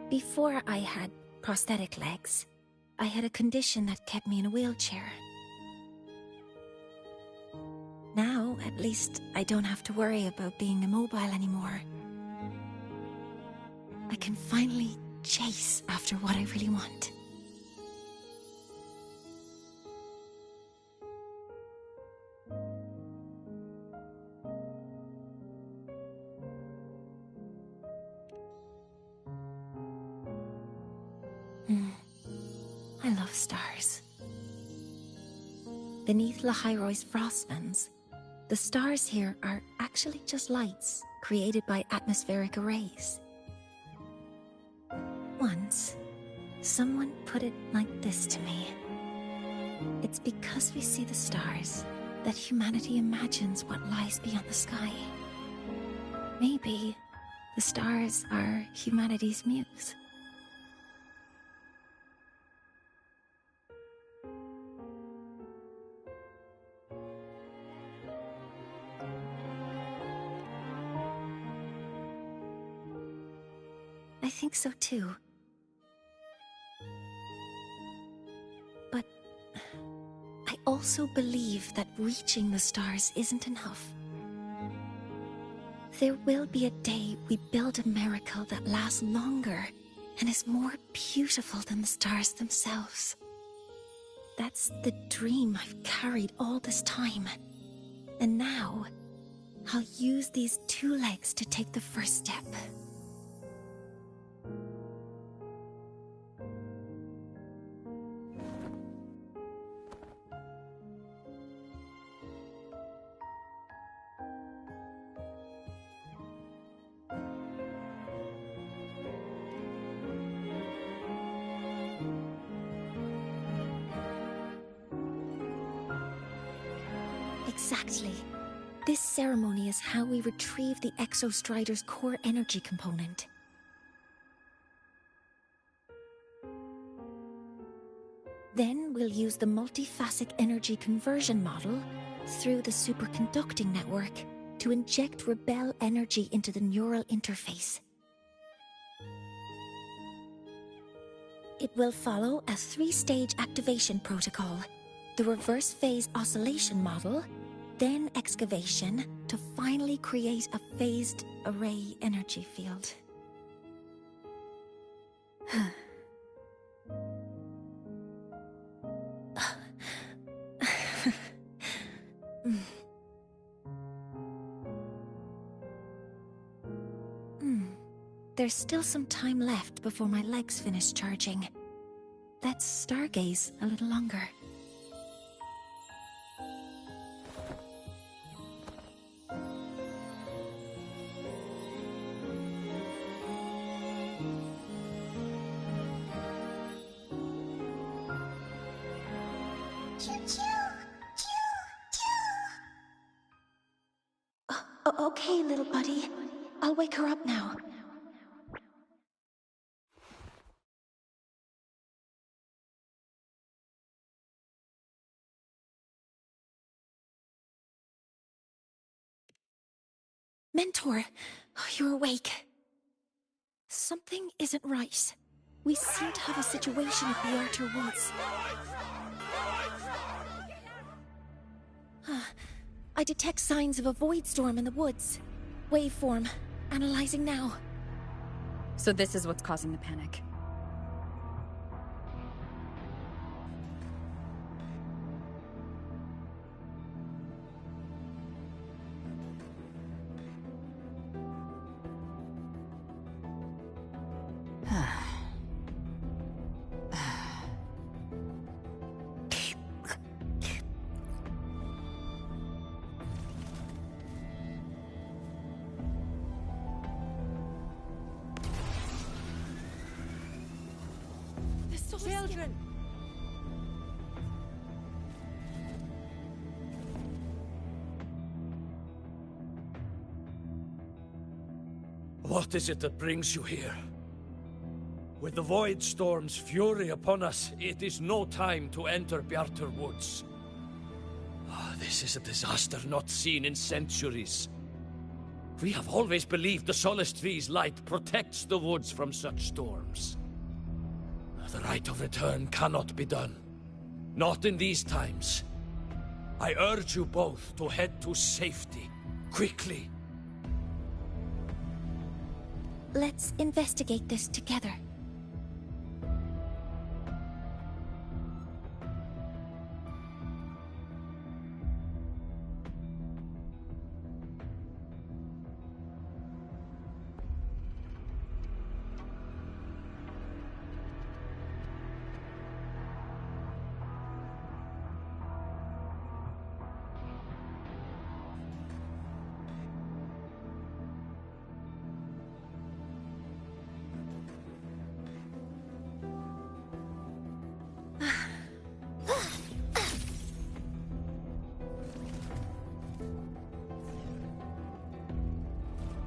Before I had prosthetic legs, I had a condition that kept me in a wheelchair. Now, at least, I don't have to worry about being immobile anymore. I can finally chase after what I really want. I love stars. Beneath Lahai Roi's frostlands, the stars here are actually just lights created by atmospheric arrays. Once, someone put it like this to me. It's because we see the stars that humanity imagines what lies beyond the sky. Maybe the stars are humanity's muse. I think so too. But I also believe that reaching the stars isn't enough. There will be a day we build a miracle that lasts longer and is more beautiful than the stars themselves. That's the dream I've carried all this time. And now, I'll use these 2 legs to take the first step. Exactly. This ceremony is how we retrieve the Exostrider's core energy component. Then we'll use the multiphasic energy conversion model through the superconducting network to inject rebel energy into the neural interface. It will follow a 3-stage activation protocol: the reverse phase oscillation model, then excavation, to finally create a phased array energy field. There's still some time left before my legs finish charging. Let's stargaze a little longer. Okay, little buddy. I'll wake her up now. Mentor, you're awake. Something isn't right. We seem to have a situation at the Outer Woods. I detect signs of a void storm in the woods. Waveform. Analyzing now. So this is what's causing the panic. Children! What is it that brings you here? With the Void Storm's fury upon us, it is no time to enter Bjartur Woods. This is a disaster not seen in centuries. We have always believed the Solace Tree's light protects the woods from such storms. The rite of return cannot be done. Not in these times. I urge you both to head to safety, quickly. Let's investigate this together.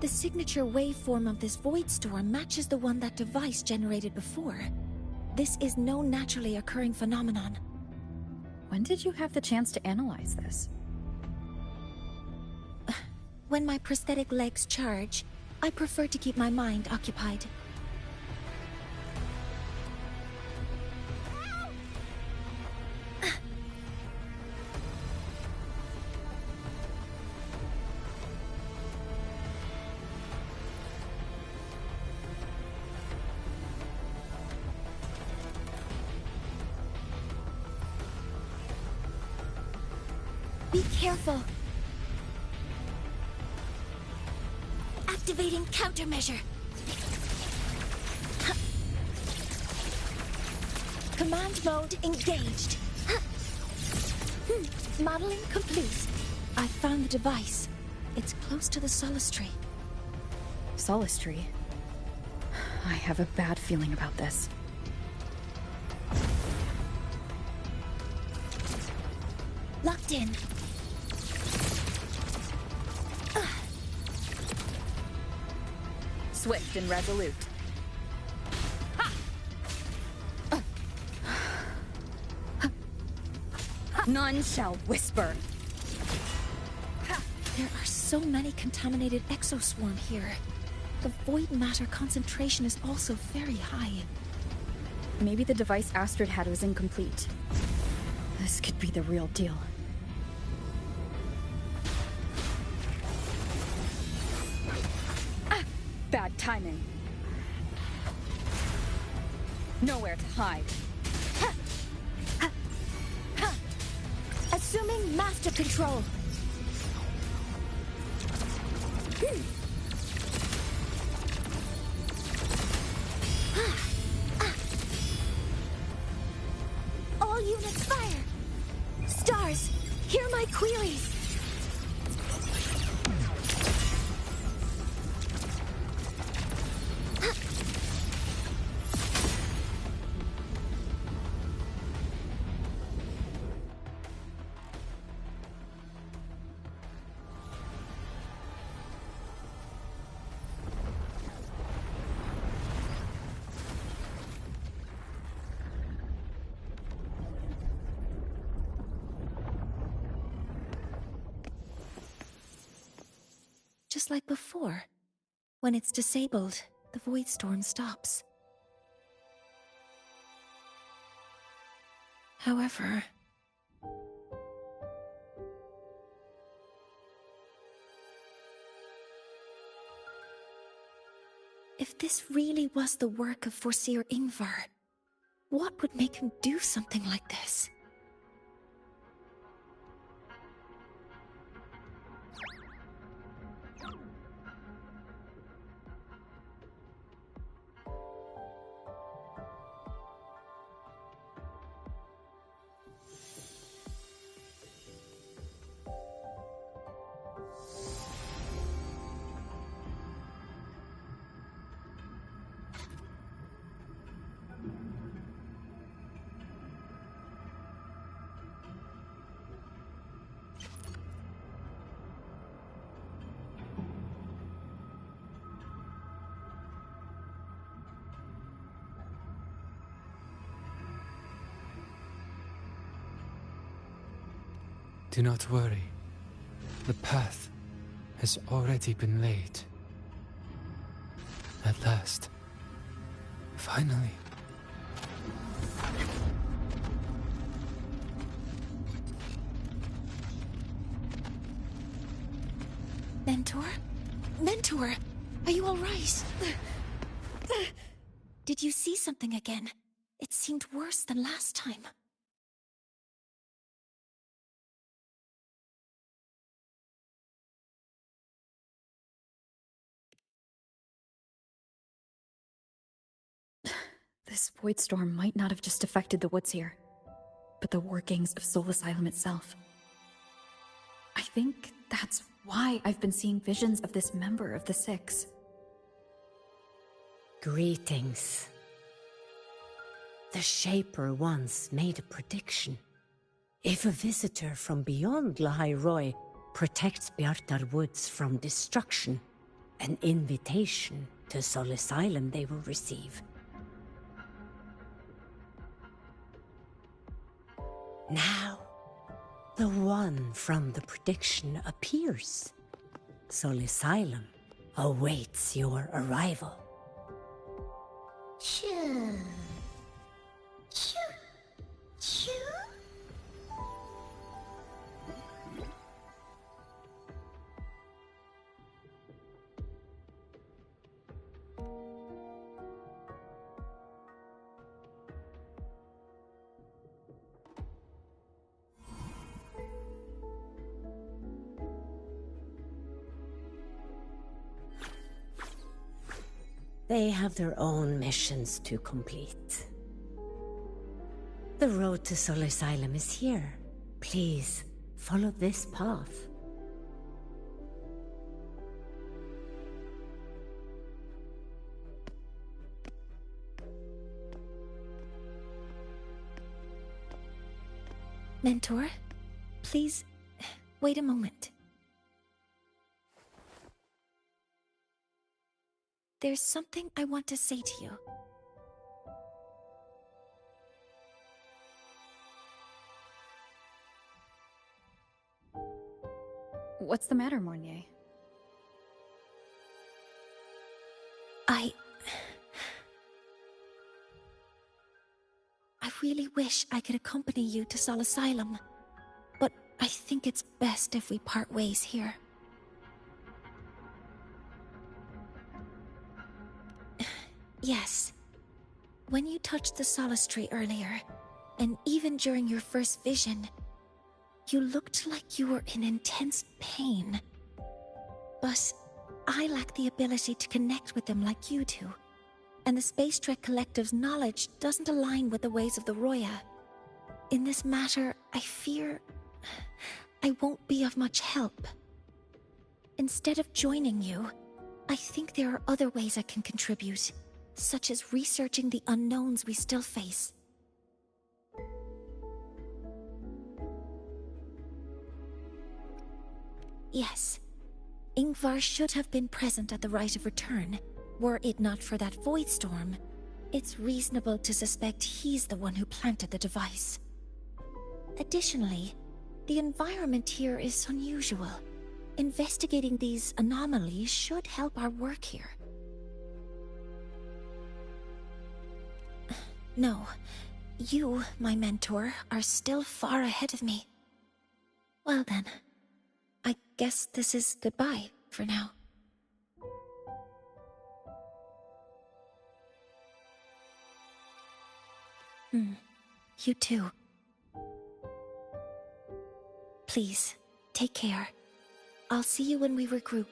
The signature waveform of this void storm matches the one that device generated before. This is no naturally occurring phenomenon. When did you have the chance to analyze this? When my prosthetic legs charge, I prefer to keep my mind occupied. Be careful. Activating countermeasure. Command mode engaged. Modeling complete. I found the device. It's close to the solace tree. Solace tree? I have a bad feeling about this. Locked in. Swift and resolute. None shall whisper. There are so many contaminated exoswarm here. The void matter concentration is also very high. Maybe the device Astrid had was incomplete. This could be the real deal. Bad timing. Nowhere to hide. Assuming master control. All units fire! Stars, hear my queries! Just like before. When it's disabled, the void storm stops. However... if this really was the work of Foreseer Ingvar, what would make him do something like this? Do not worry. The path has already been laid. At last. Finally. Mentor? Mentor! Are you alright? Did you see something again? It seemed worse than last time. This void storm might not have just affected the woods here, but the workings of Soul Asylum itself. I think that's why I've been seeing visions of this member of the Six. Greetings. The Shaper once made a prediction. If a visitor from beyond Lahai Roi protects Bjartar Woods from destruction, An invitation to Sol Asylum they will receive. Now, the one from the prediction appears. Sol Asylum awaits your arrival. Choo. Choo. Choo. They have their own missions to complete. The road to Sol Asylum is here. Please, follow this path. Mentor, please, wait a moment. There's something I want to say to you. What's the matter, Mornier? I really wish I could accompany you to Sol Asylum, but I think it's best if we part ways here. Yes. When you touched the Solace Tree earlier, and even during your first vision, you looked like you were in intense pain. But I lack the ability to connect with them like you do, and the Space Trek Collective's knowledge doesn't align with the ways of the Roya. In this matter, I fear I won't be of much help. Instead of joining you, I think there are other ways I can contribute, such as researching the unknowns we still face. Yes, Ingvar should have been present at the Rite of Return. Were it not for that void storm, it's reasonable to suspect he's the one who planted the device. Additionally, the environment here is unusual. Investigating these anomalies should help our work here. No, you, my mentor, are still far ahead of me. Well then, I guess this is goodbye for now. You too. Please, take care. I'll see you when we regroup.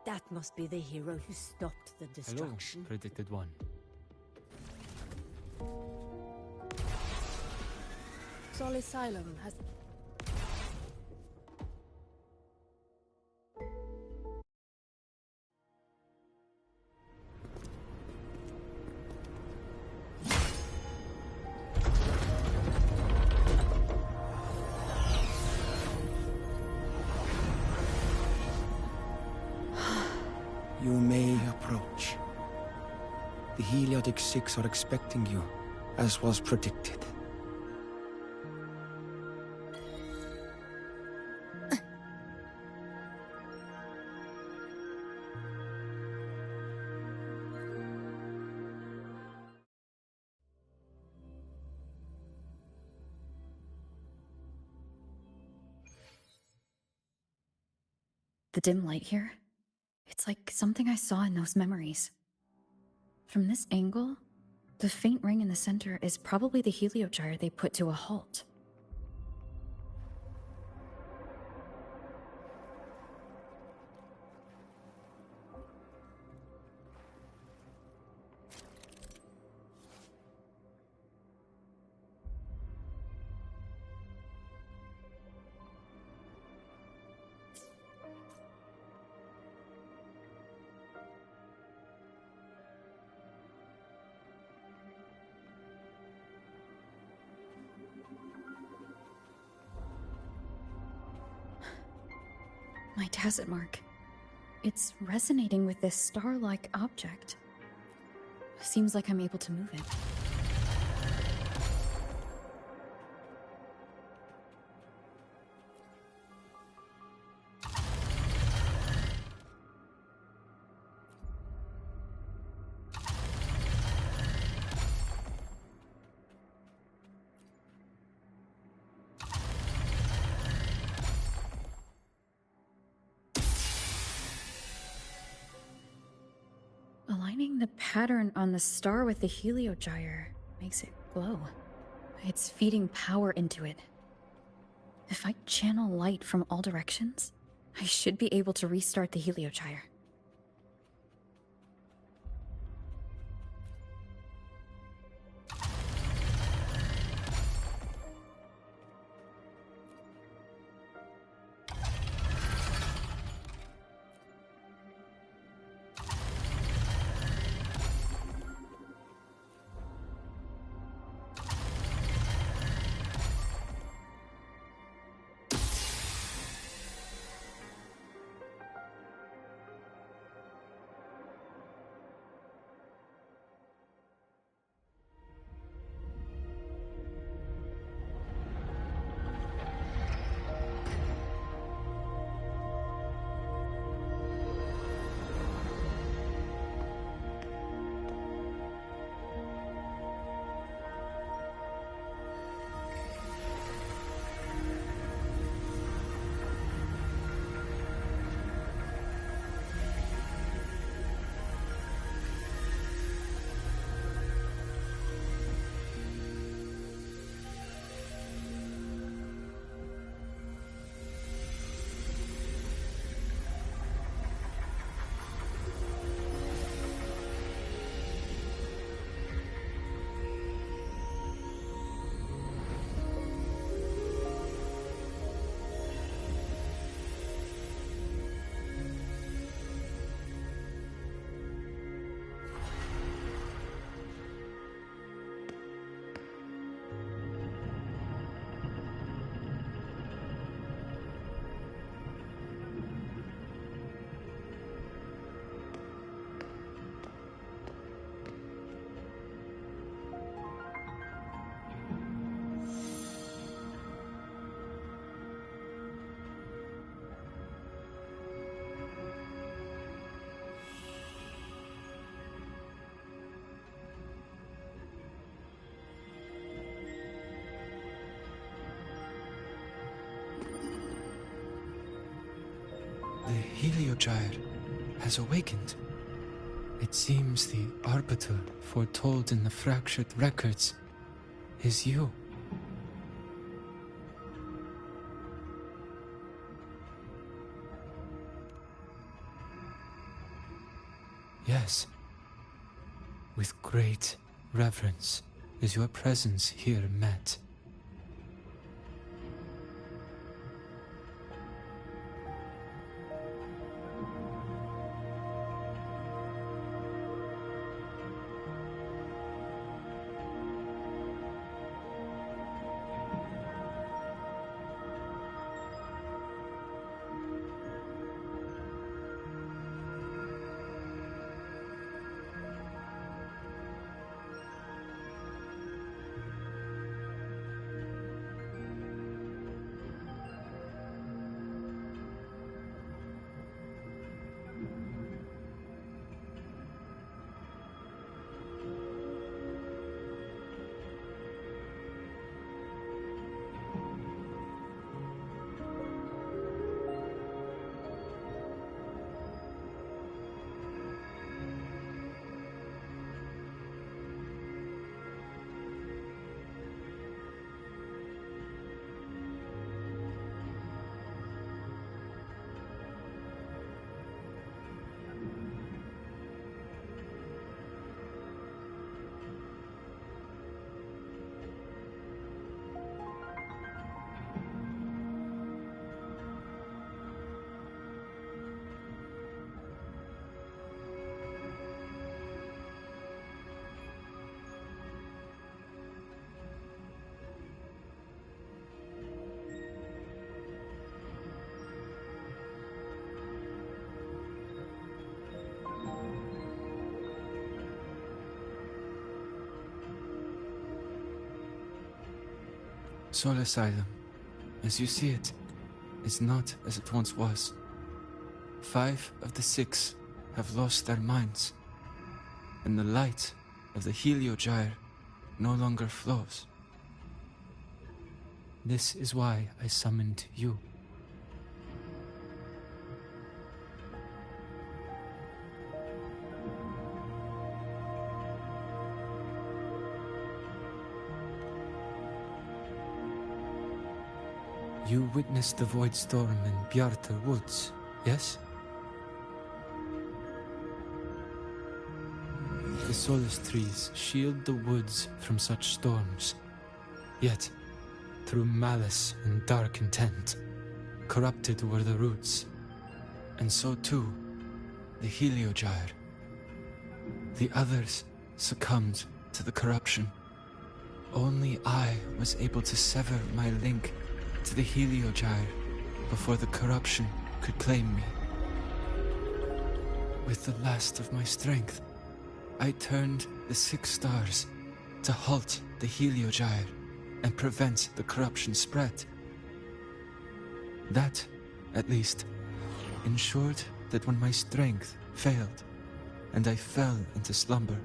That must be the hero who stopped the destruction. Hello, predicted one. Sol Asylum has... You may approach. The Heliotic Six are expecting you, as was predicted. The dim light here, it's like something I saw in those memories. From this angle, the faint ring in the center is probably the heliogyre they put to a halt. My tacit mark. It's resonating with this star-like object. Seems like I'm able to move it. Aligning the pattern on the star with the heliogyre makes it glow. It's feeding power into it. If I channel light from all directions, I should be able to restart the heliogyre. The heliogyre has awakened. It seems the arbiter foretold in the fractured records is you. Yes. With great reverence is your presence here met. Soul Asylum, as you see it, is not as it once was. 5 of the 6 have lost their minds, and the light of the Heliogyre no longer flows. This is why I summoned you. You witnessed the Void Storm in Bjartar Woods, yes? The Solace trees shield the woods from such storms. Yet, through malice and dark intent, corrupted were the roots. And so too, the Heliogyre. The others succumbed to the corruption. Only I was able to sever my link to the Heliogyre before the corruption could claim me. With the last of my strength, I turned the 6 stars to halt the Heliogyre and prevent the corruption spread. That, at least, ensured that when my strength failed and I fell into slumber,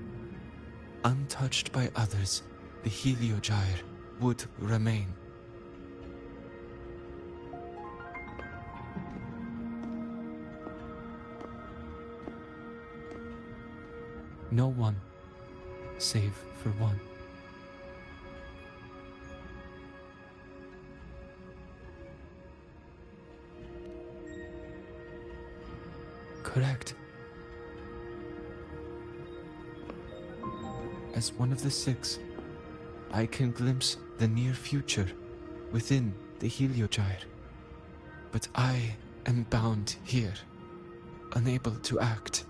untouched by others, the Heliogyre would remain. No one, save for one. Correct. As one of the 6, I can glimpse the near future within the Heliogyre. But I am bound here, unable to act.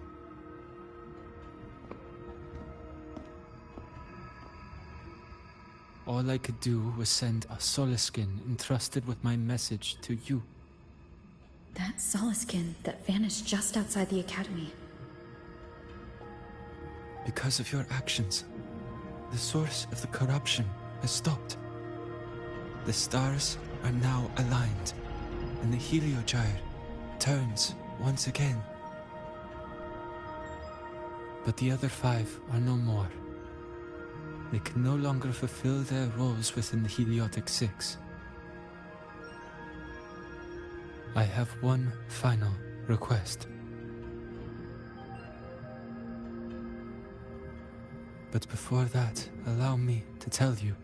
All I could do was send a Solaskin entrusted with my message to you. That Solaskin that vanished just outside the academy. Because of your actions, the source of the corruption has stopped. The stars are now aligned, and the Heliogyre turns once again. But the other 5 are no more. They can no longer fulfill their roles within the Heliotic 6. I have one final request. But before that, allow me to tell you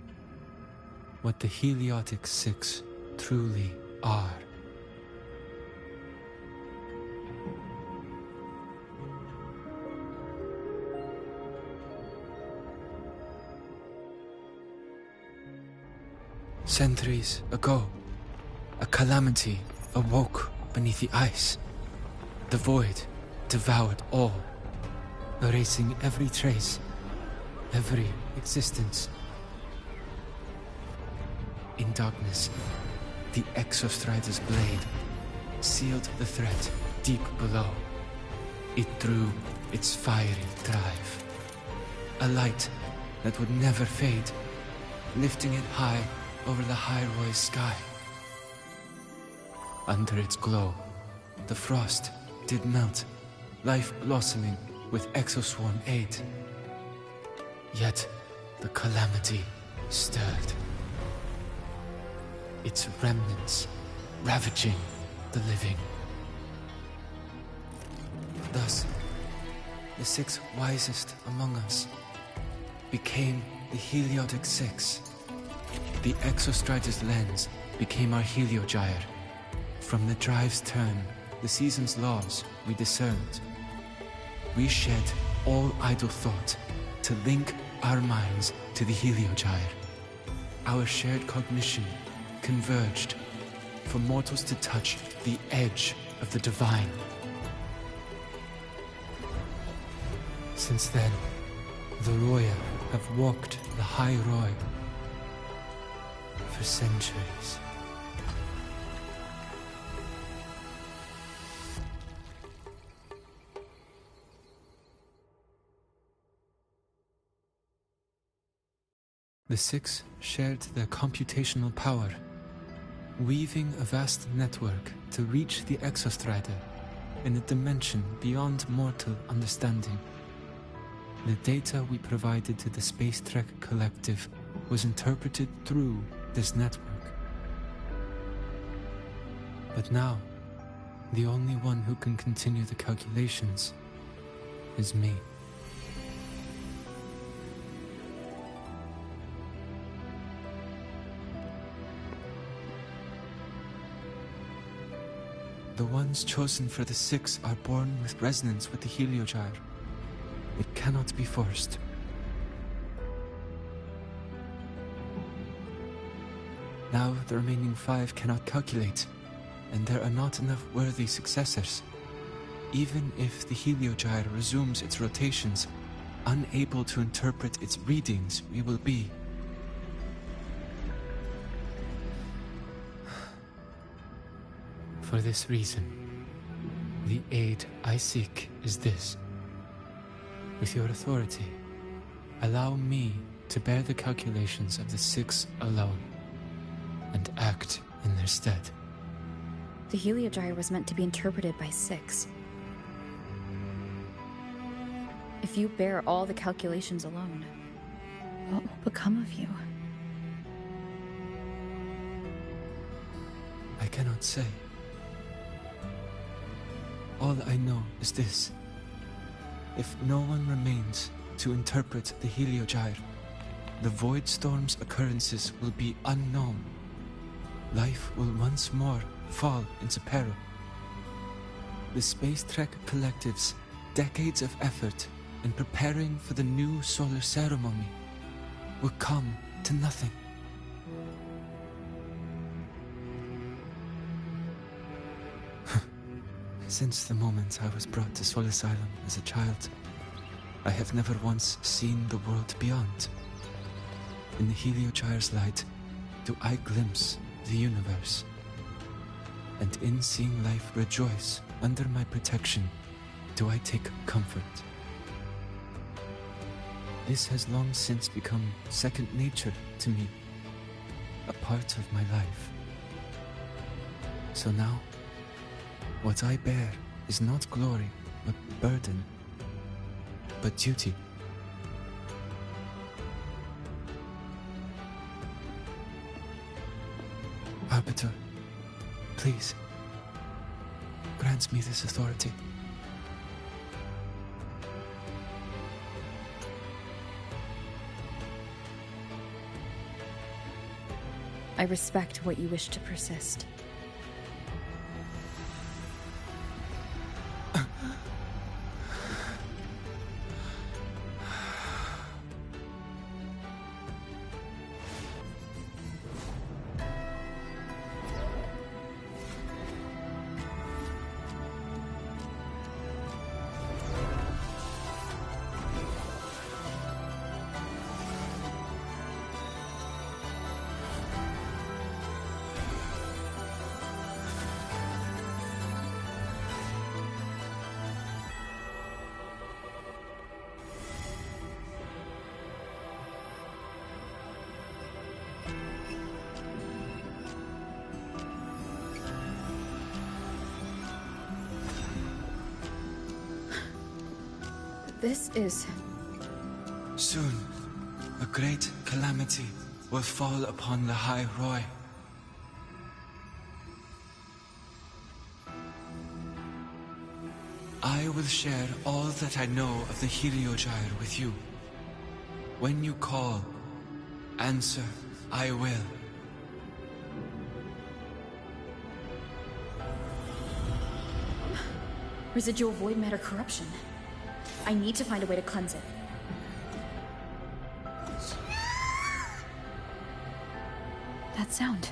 what the Heliotic 6 truly are. Centuries ago, a calamity awoke beneath the ice. The void devoured all, erasing every trace, every existence. In darkness, the Exostrider's blade sealed the threat deep below. It drew its fiery drive, a light that would never fade, lifting it high over the Lahai Roi's sky. Under its glow, the frost did melt, life blossoming with Exoswarm aid. Yet, the calamity stirred. Its remnants ravaging the living. Thus, the 6 wisest among us became the Heliotic 6. The Exostrider's lens became our Heliogyre. From the drive's turn, the season's laws, we discerned. We shed all idle thought to link our minds to the Heliogyre. Our shared cognition converged for mortals to touch the edge of the divine. Since then, the Roya have walked Lahai Roi for centuries. The Six shared their computational power, weaving a vast network to reach the Exostrider in a dimension beyond mortal understanding. The data we provided to the Space Trek Collective was interpreted through this network. But now, the only one who can continue the calculations is me. The ones chosen for the Six are born with resonance with the Heliogyre. It cannot be forced. Now the remaining 5 cannot calculate, and there are not enough worthy successors. Even if the Heliogyre resumes its rotations, unable to interpret its readings, we will be. For this reason, the aid I seek is this. With your authority, allow me to bear the calculations of the Six alone, and act in their stead. The Heliogyre was meant to be interpreted by Six. If you bear all the calculations alone, what will become of you? I cannot say. All I know is this. If no one remains to interpret the Heliogyre, the Void Storm's occurrences will be unknown. Life will once more fall into peril. The Space Trek Collective's decades of effort in preparing for the new solar ceremony will come to nothing. Since the moment I was brought to Sol Asylum as a child, I have never once seen the world beyond. In the Heliogyre's light, do I glimpse the universe. And in seeing life rejoice under my protection, do I take comfort. This has long since become second nature to me, a part of my life. So now, what I bear is not glory, but burden, but duty. Arbiter, please, grant me this authority. I respect what you wish to persist. This is... Soon, a great calamity will fall upon Lahai Roi. I will share all that I know of the Heliogyre with you. When you call, answer, I will. Residual void matter corruption. I need to find a way to cleanse it. That sound.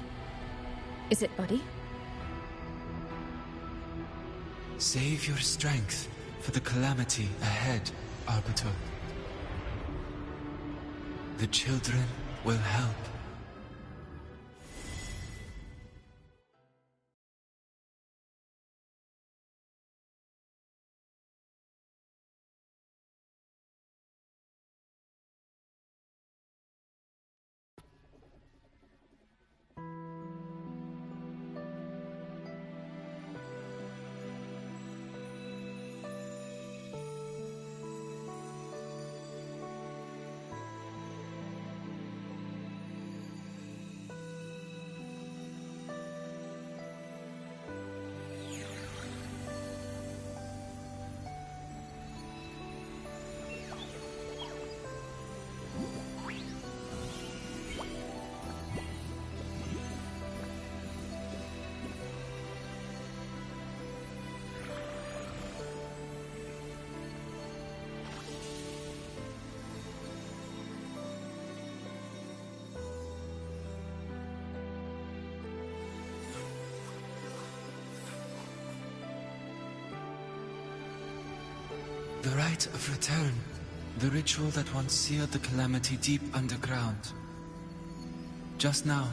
Is it Buddy? Save your strength for the calamity ahead, Arbiter. The children will help. rite of return. The ritual that once sealed the calamity deep underground. Just now,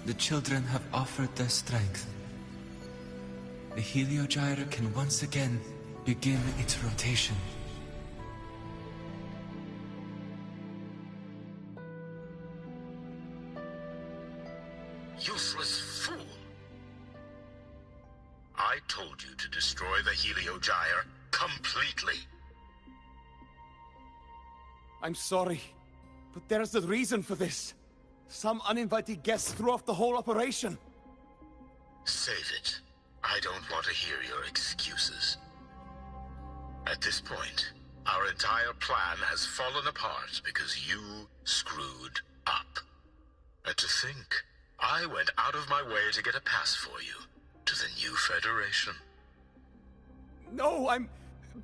the children have offered their strength. The Heliogyre can once again begin its rotation. Useless fool! I told you to destroy the Heliogyre completely. I'm sorry, but there's a reason for this. Some uninvited guests threw off the whole operation. Save it. I don't want to hear your excuses. At this point, our entire plan has fallen apart because you screwed up. And to think, I went out of my way to get a pass for you to the new Federation. No, I'm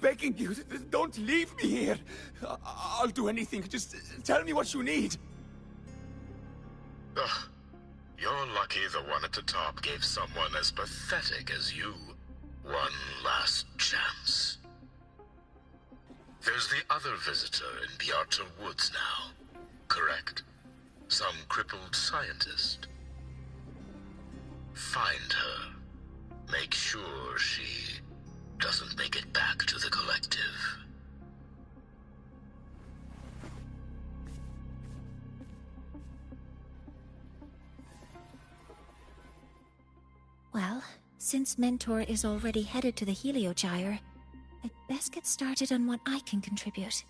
begging you, don't leave me here. I'll do anything, just tell me what you need. Ugh. You're lucky the one at the top gave someone as pathetic as you one last chance. There's the other visitor in Bjarta Woods now, correct? Some crippled scientist. Find her. Make sure she doesn't make it back to the collective. Well, since Mentor is already headed to the Heliogyre, I'd best get started on what I can contribute.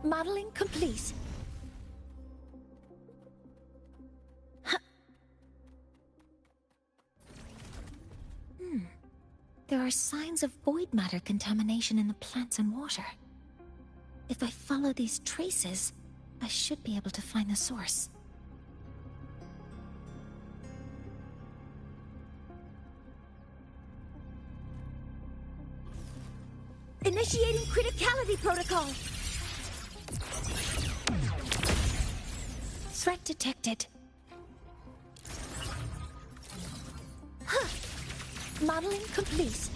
Modeling complete. There are signs of void matter contamination in the plants and water. If I follow these traces, I should be able to find the source. Initiating criticality protocol! Threat detected. Modeling complete.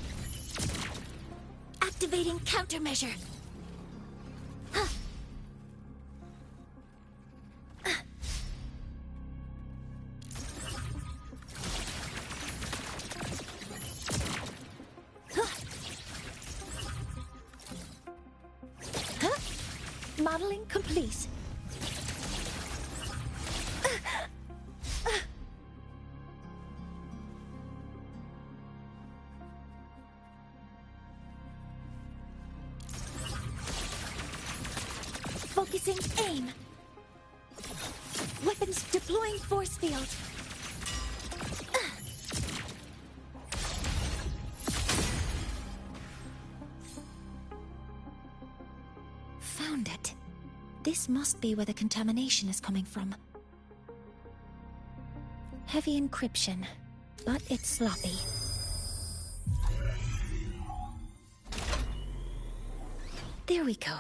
Activating countermeasure. Modeling complete. Focusing aim. Weapons deploying force field. Found it. This must be where the contamination is coming from. Heavy encryption, but it's sloppy. There we go.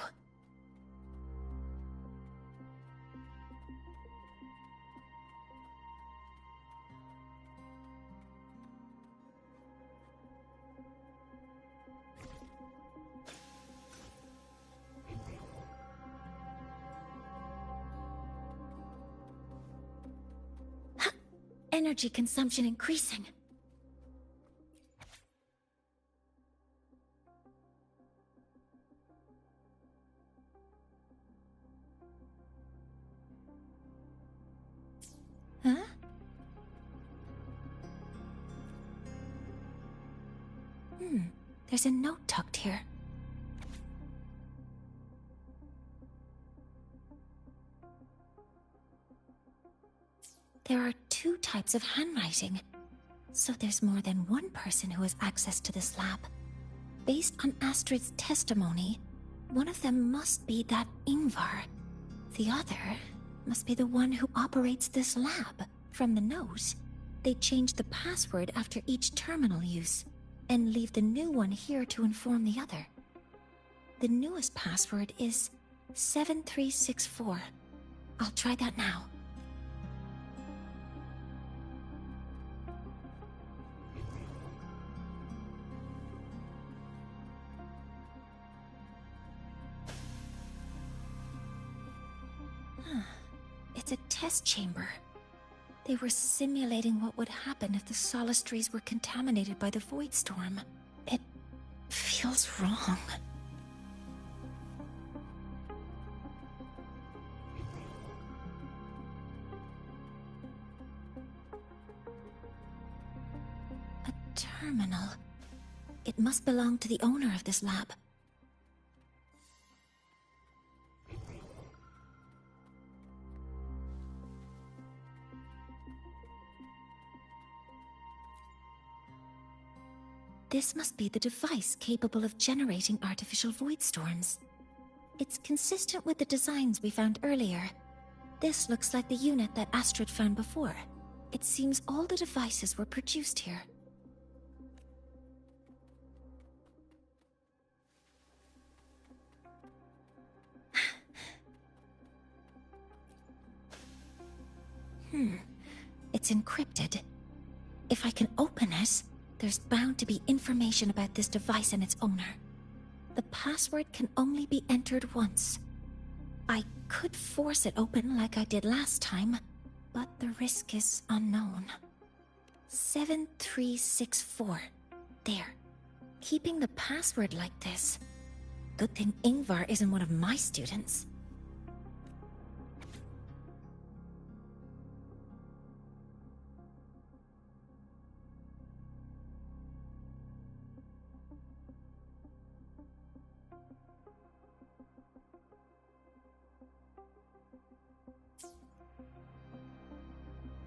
Energy consumption increasing. Huh? There's a note tucked here. There are two types of handwriting, so there's more than one person who has access to this lab. Based on Astrid's testimony, one of them must be that Ingvar. The other must be the one who operates this lab. From the note, they change the password after each terminal use, and leave the new one here to inform the other. The newest password is 7364. I'll try that now. It's a test chamber. They were simulating what would happen if the Solace trees were contaminated by the Void Storm. It feels wrong. A terminal. It must belong to the owner of this lab. This must be the device capable of generating artificial void storms. It's consistent with the designs we found earlier. This looks like the unit that Astrid found before. It seems all the devices were produced here. It's encrypted. If I can open it, there's bound to be information about this device and its owner. The password can only be entered once. I could force it open like I did last time, but the risk is unknown. 7364. There. Keeping the password like this. Good thing Ingvar isn't one of my students.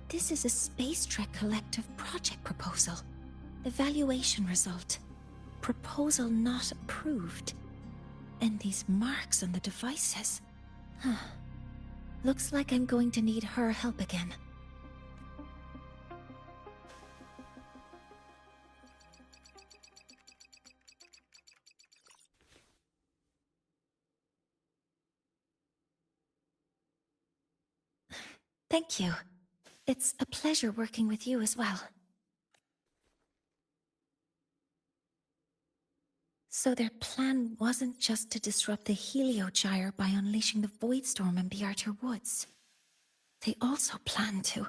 This is a Space Trek Collective project proposal. Evaluation result. Proposal not approved. And these marks on the devices. Looks like I'm going to need her help again. Thank you. It's a pleasure working with you as well. So their plan wasn't just to disrupt the Heliogyre by unleashing the Void Storm in Bjartur Woods. They also planned to...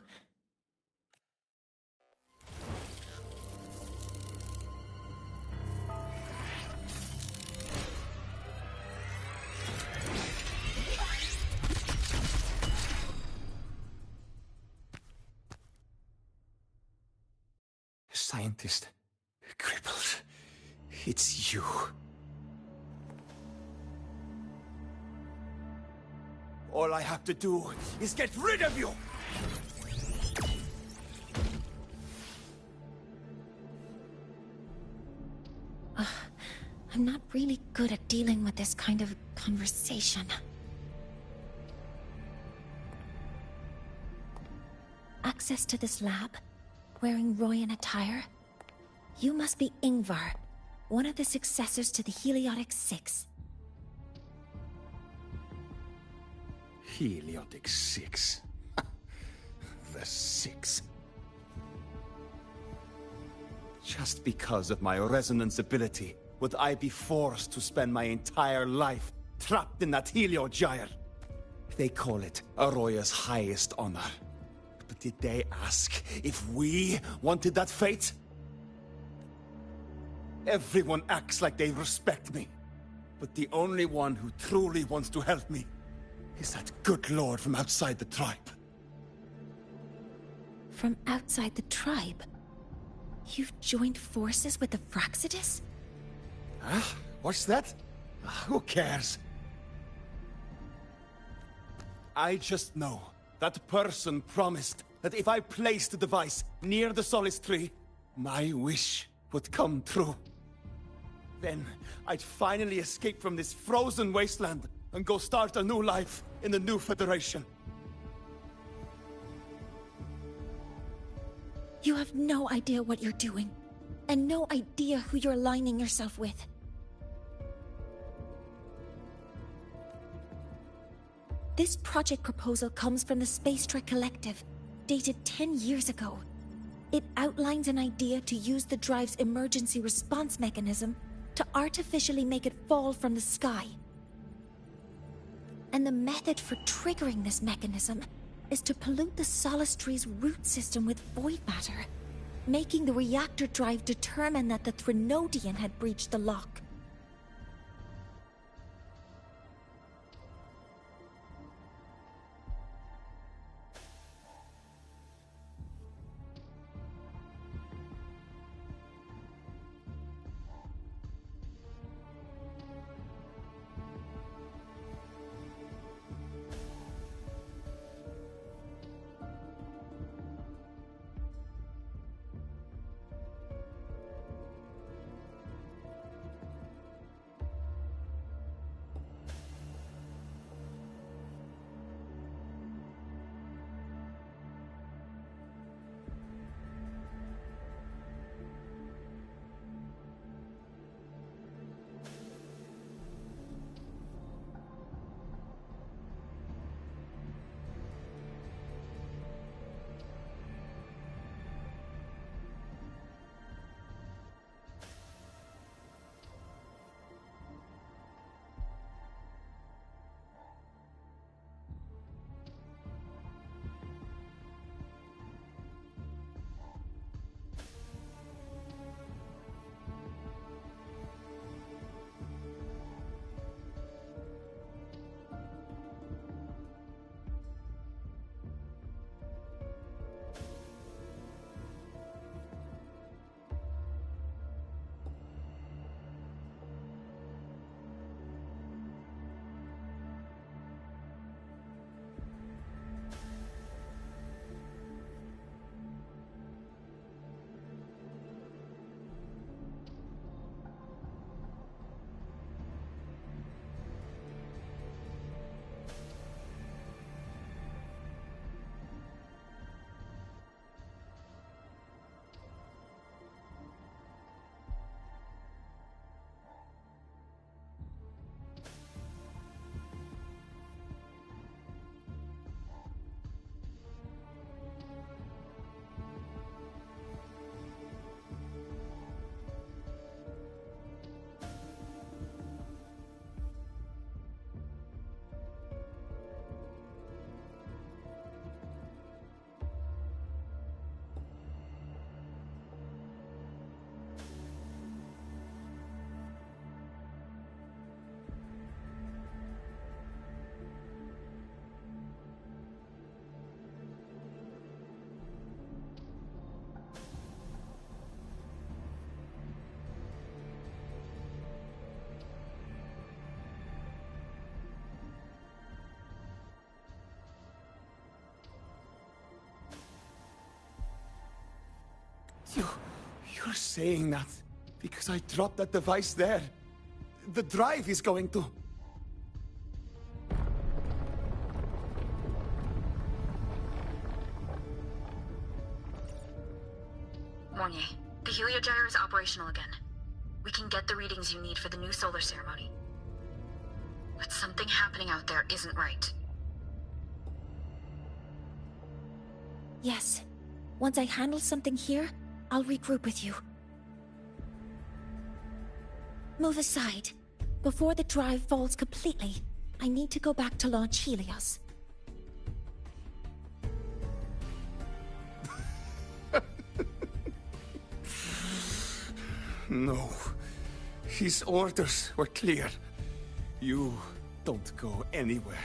Scientist, crippled. It's you. All I have to do is get rid of you! I'm not really good at dealing with this kind of conversation. Access to this lab? Wearing Roian attire? You must be Ingvar, one of the successors to the Heliotic Six. Heliotic Six. The Six. Just because of my resonance ability, would I be forced to spend my entire life trapped in that Heliogyre? They call it Aroya's highest honor. But did they ask if we wanted that fate? Everyone acts like they respect me. But the only one who truly wants to help me is that good lord from outside the tribe. From outside the tribe? You've joined forces with the Fraxidus? Huh? What's that? Who cares? I just know that person promised that if I placed the device near the Solace tree, my wish would come true. Then I'd finally escape from this frozen wasteland and go start a new life in the new Federation. You have no idea what you're doing, and no idea who you're aligning yourself with. This project proposal comes from the Space Trek Collective, dated 10 years ago. It outlines an idea to use the drive's emergency response mechanism to artificially make it fall from the sky. And the method for triggering this mechanism is to pollute the Solace Tree's root system with void matter, making the reactor drive determine that the Threnodian had breached the lock. You're saying that because I dropped that device there. The drive is going to... Mornier, the heliogyre is operational again. We can get the readings you need for the new solar ceremony. But something happening out there isn't right. Yes. Once I handle something here, I'll regroup with you. Move aside. Before the drive falls completely, I need to go back to launch Helios. No. His orders were clear. You don't go anywhere.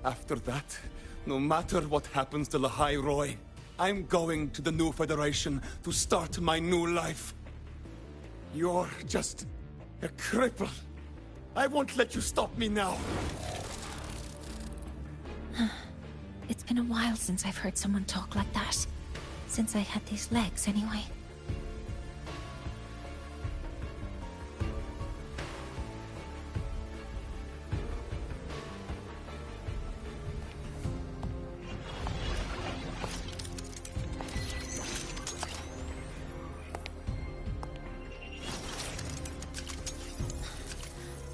After that, no matter what happens to Lahai Roi, I'm going to the new Federation to start my new life. You're just a cripple. I won't let you stop me now. It's been a while since I've heard someone talk like that. Since I had these legs, anyway.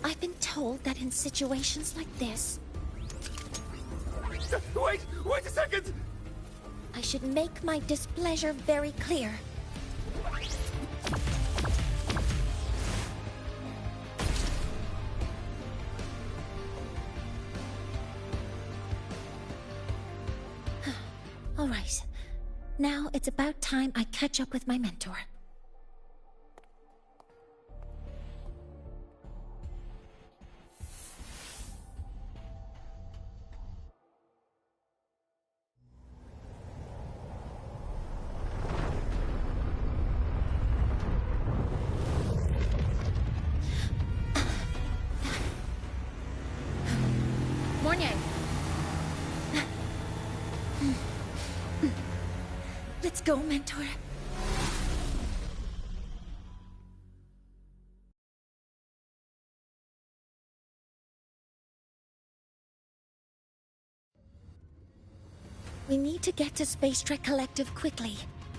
I've been told that in situations like this, Wait a second! I should make my displeasure very clear. All right. Now it's about time I catch up with my mentor. Mornier. Let's go, mentor. We need to get to Space Trek Collective quickly.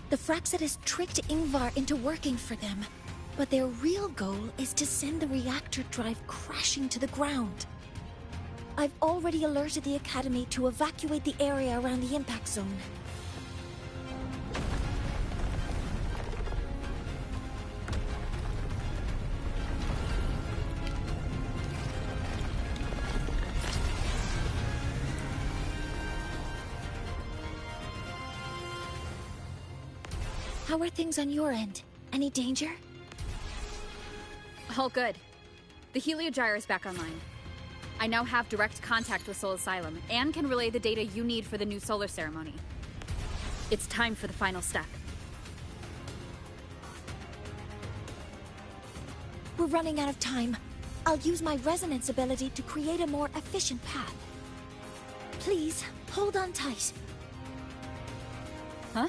The Fraxidus tricked Ingvar into working for them, but their real goal is to send the reactor drive crashing to the ground. I've already alerted the Academy to evacuate the area around the impact zone. How are things on your end? Any danger? All good. The Heliogyre is back online. I now have direct contact with Sol Asylum, and can relay the data you need for the new solar ceremony. It's time for the final step. We're running out of time. I'll use my resonance ability to create a more efficient path. Please, hold on tight. Huh?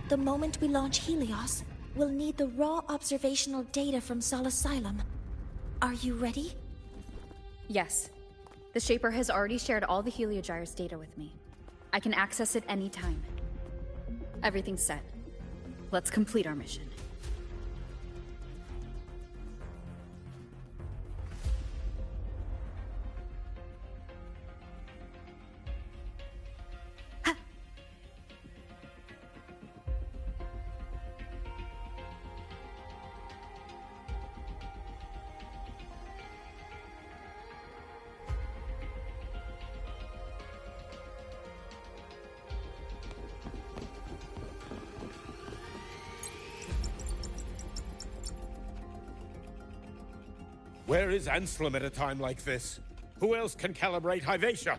The moment we launch Helios, we'll need the raw observational data from Sol Asylum. Are you ready? Yes. The Shaper has already shared all the Heliogyre's data with me. I can access it anytime. Everything's set. Let's complete our mission. Where is Anselm at a time like this? Who else can calibrate Hyvatia?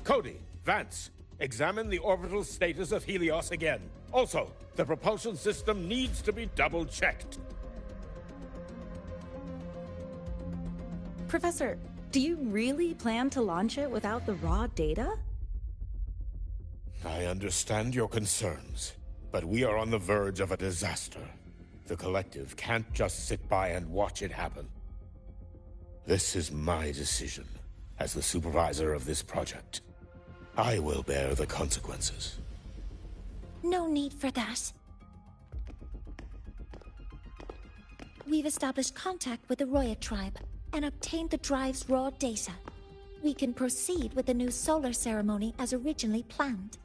Cody, Vance, examine the orbital status of Helios again. Also, the propulsion system needs to be double-checked. Professor, do you really plan to launch it without the raw data? I understand your concerns, but we are on the verge of a disaster. The Collective can't just sit by and watch it happen. This is my decision, as the supervisor of this project. I will bear the consequences. No need for that. We've established contact with the Roi tribe and obtained the drive's raw data. We can proceed with the new solar ceremony as originally planned.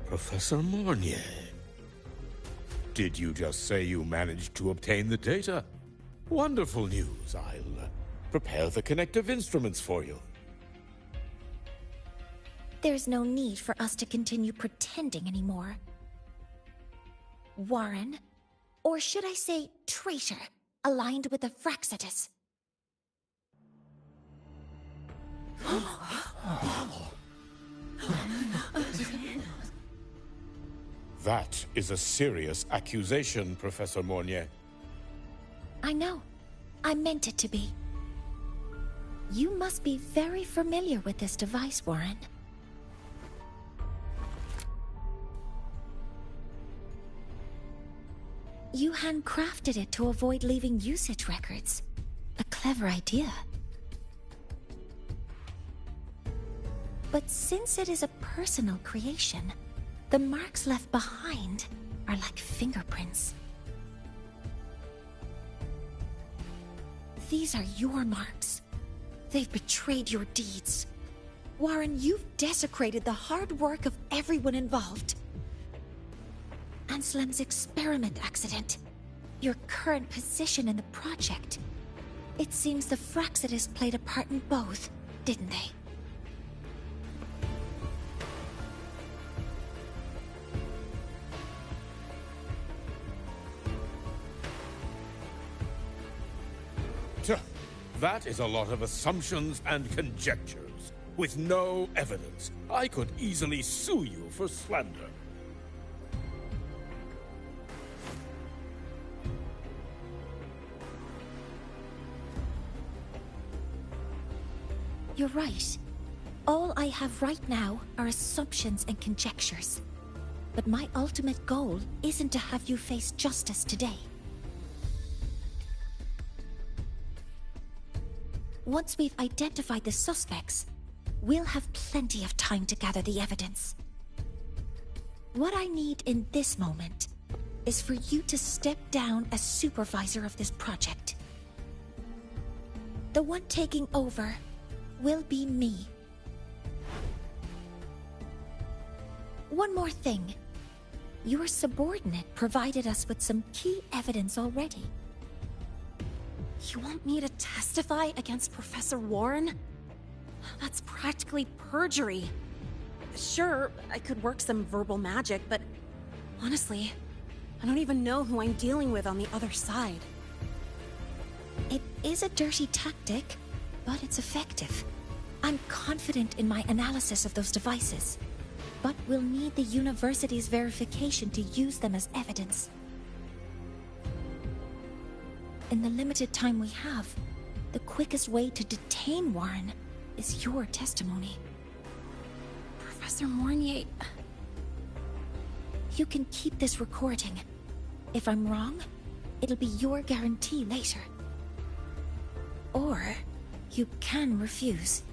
Professor Mornier. Did you just say you managed to obtain the data? Wonderful news. I'll prepare the connective instruments for you. There's no need for us to continue pretending anymore. Warren, or should I say traitor, aligned with the Fraxitus. That is a serious accusation, Professor Mornier. I know. I meant it to be. You must be very familiar with this device, Warren. You handcrafted it to avoid leaving usage records. A clever idea. But since it is a personal creation, the marks left behind are like fingerprints. These are your marks. They've betrayed your deeds. Warren, you've desecrated the hard work of everyone involved. Anslem's experiment accident, your current position in the project. It seems the Fraxitus played a part in both, didn't they? That is a lot of assumptions and conjectures, with no evidence. I could easily sue you for slander. You're right. All I have right now are assumptions and conjectures. But my ultimate goal isn't to have you face justice today. Once we've identified the suspects, we'll have plenty of time to gather the evidence. What I need in this moment is for you to step down as supervisor of this project. The one taking over will be me. One more thing. Your subordinate provided us with some key evidence already. You want me to testify against Professor Warren? That's practically perjury. Sure, I could work some verbal magic, but honestly, I don't even know who I'm dealing with on the other side. It is a dirty tactic, but it's effective. I'm confident in my analysis of those devices, but we'll need the university's verification to use them as evidence. In the limited time we have, the quickest way to detain Warren is your testimony. Professor Mornier... You can keep this recording. If I'm wrong, it'll be your guarantee later. Or you can refuse.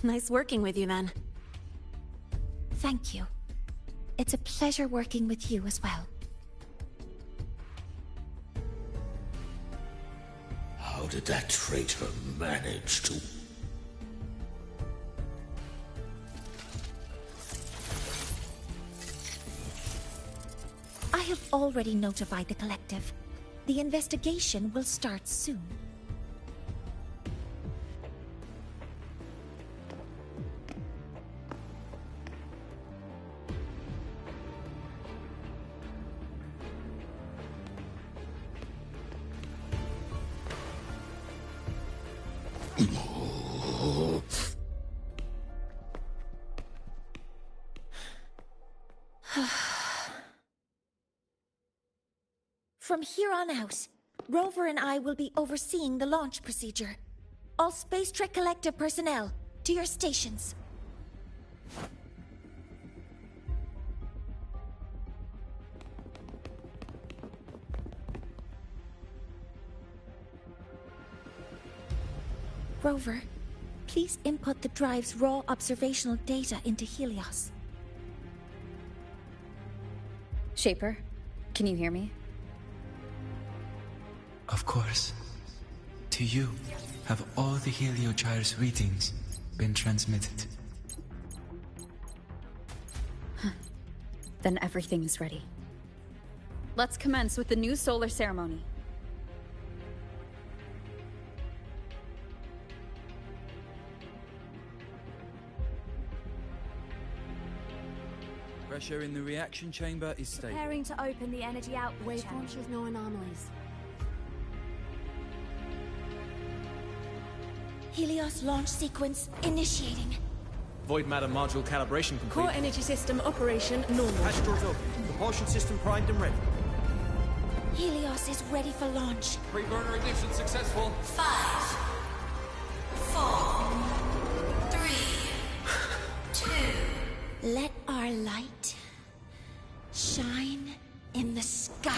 Nice working with you, then. Thank you. It's a pleasure working with you as well. How did that traitor manage to... I have already notified the collective. The investigation will start soon. From here on out, Rover and I will be overseeing the launch procedure. All Space Trek Collective personnel, to your stations. Rover, please input the drive's raw observational data into Helios. Shaper, can you hear me? Of course. To you, have all the Heliogyre's readings been transmitted? Then everything's ready. Let's commence with the new solar ceremony. Pressure in the reaction chamber is stable. Preparing to open the energy output channel. Waveform shows no anomalies. Helios launch sequence initiating. Void matter module calibration complete. Core energy system operation normal. Hatch doors open. Propulsion system primed and ready. Helios is ready for launch. Pre-burner ignition successful. 5, 4, 3, 2. Let our light shine in the sky.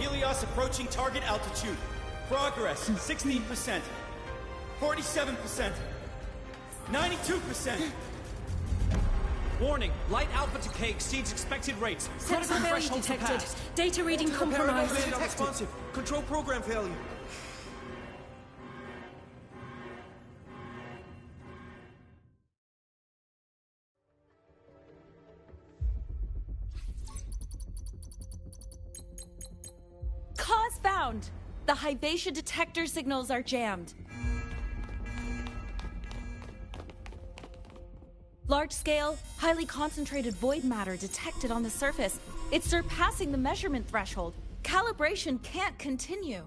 Helios approaching target altitude. Progress 16%. 47%. 92%. Warning, light alpha decay exceeds expected rates. Sensor failure detected. Data reading compromised. Unresponsive. Control program failure. Cause found! The Hyvatia detector signals are jammed. Large-scale, highly concentrated void matter detected on the surface. It's surpassing the measurement threshold. Calibration can't continue.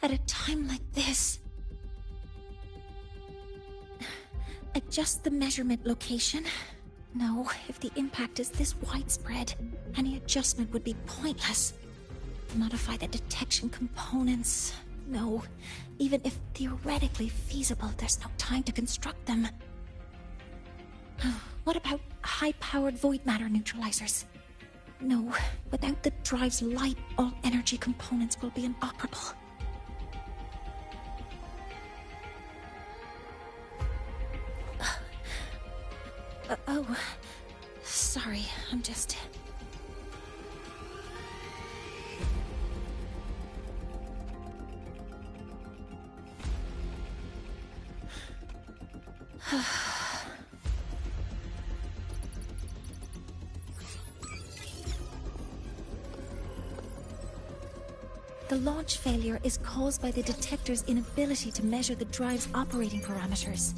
At a time like this... Adjust the measurement location. No, if the impact is this widespread, any adjustment would be pointless. Modify the detection components. No, even if theoretically feasible, there's no time to construct them. What about high-powered void matter neutralizers? No, without the drive's light, all energy components will be inoperable. Oh, sorry, I'm just... The launch failure is caused by the detector's inability to measure the drive's operating parameters.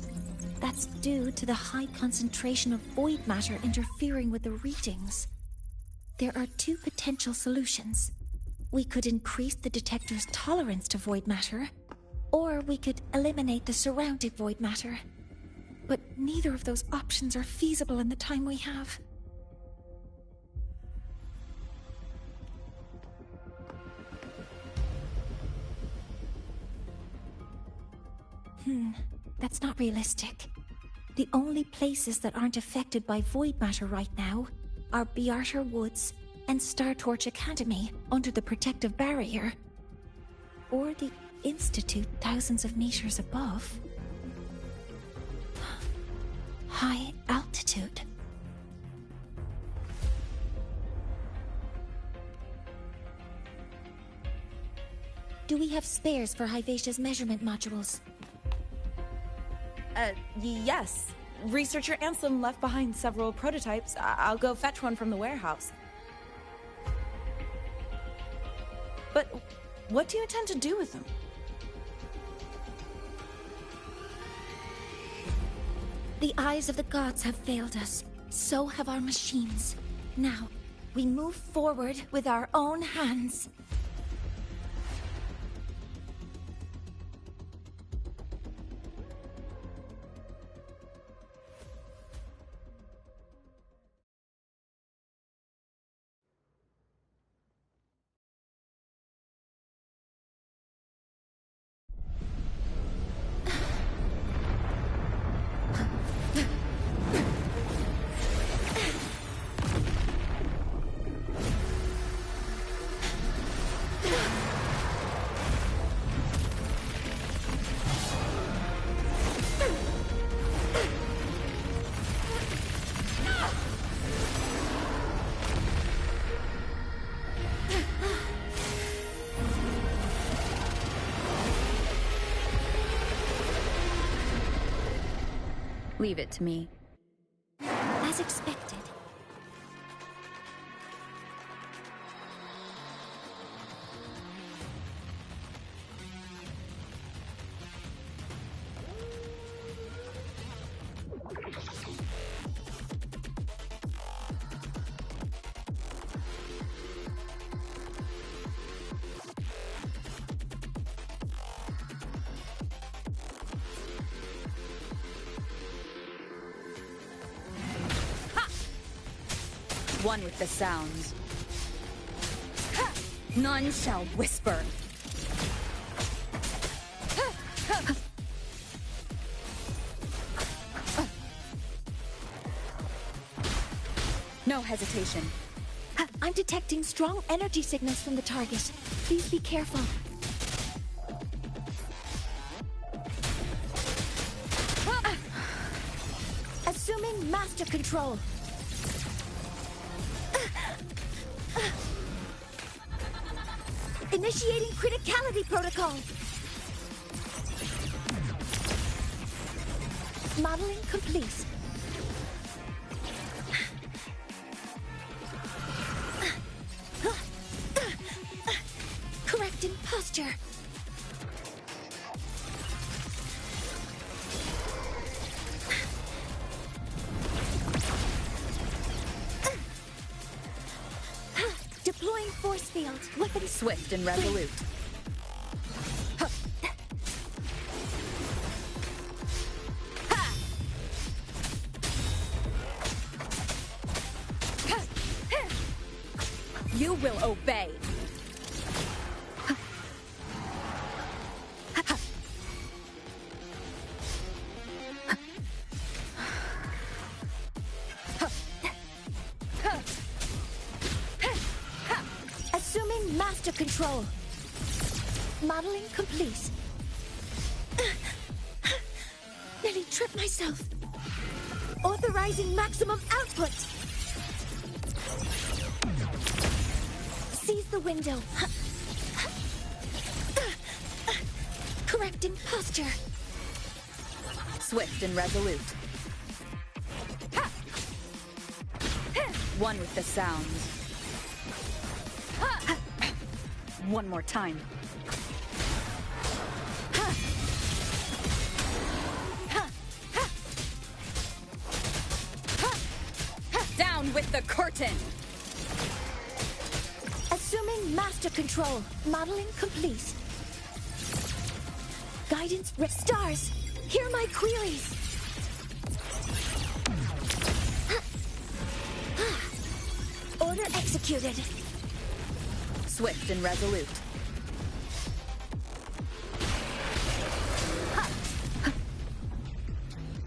That's due to the high concentration of void matter interfering with the readings. There are two potential solutions. We could increase the detector's tolerance to void matter, or we could eliminate the surrounding void matter. But neither of those options are feasible in the time we have. That's not realistic. The only places that aren't affected by void matter right now are Bearter Woods and Star Torch Academy under the protective barrier. Or the Institute thousands of meters above. High altitude. Do we have spares for Hyvatia's measurement modules? Yes. Researcher Anselm left behind several prototypes. I'll go fetch one from the warehouse. But what do you intend to do with them? The eyes of the gods have failed us. So have our machines. Now, we move forward with our own hands. Leave it to me. As expected. One with the sounds. None shall whisper. No hesitation. I'm detecting strong energy signals from the target. Please be careful. Assuming master control. Initiating criticality protocol. Modeling complete. Correcting posture. Deploying force field. Weapon Swift and resolute. You will obey. Assuming master control. Modeling complete. Nearly tripped myself. Authorizing maximum output. Seize the window. Correcting posture. Swift and resolute. One with the sounds. One more time. Down with the curtain! Assuming master control. Modeling complete. Guidance stars. Hear my queries. Order executed. Swift and resolute.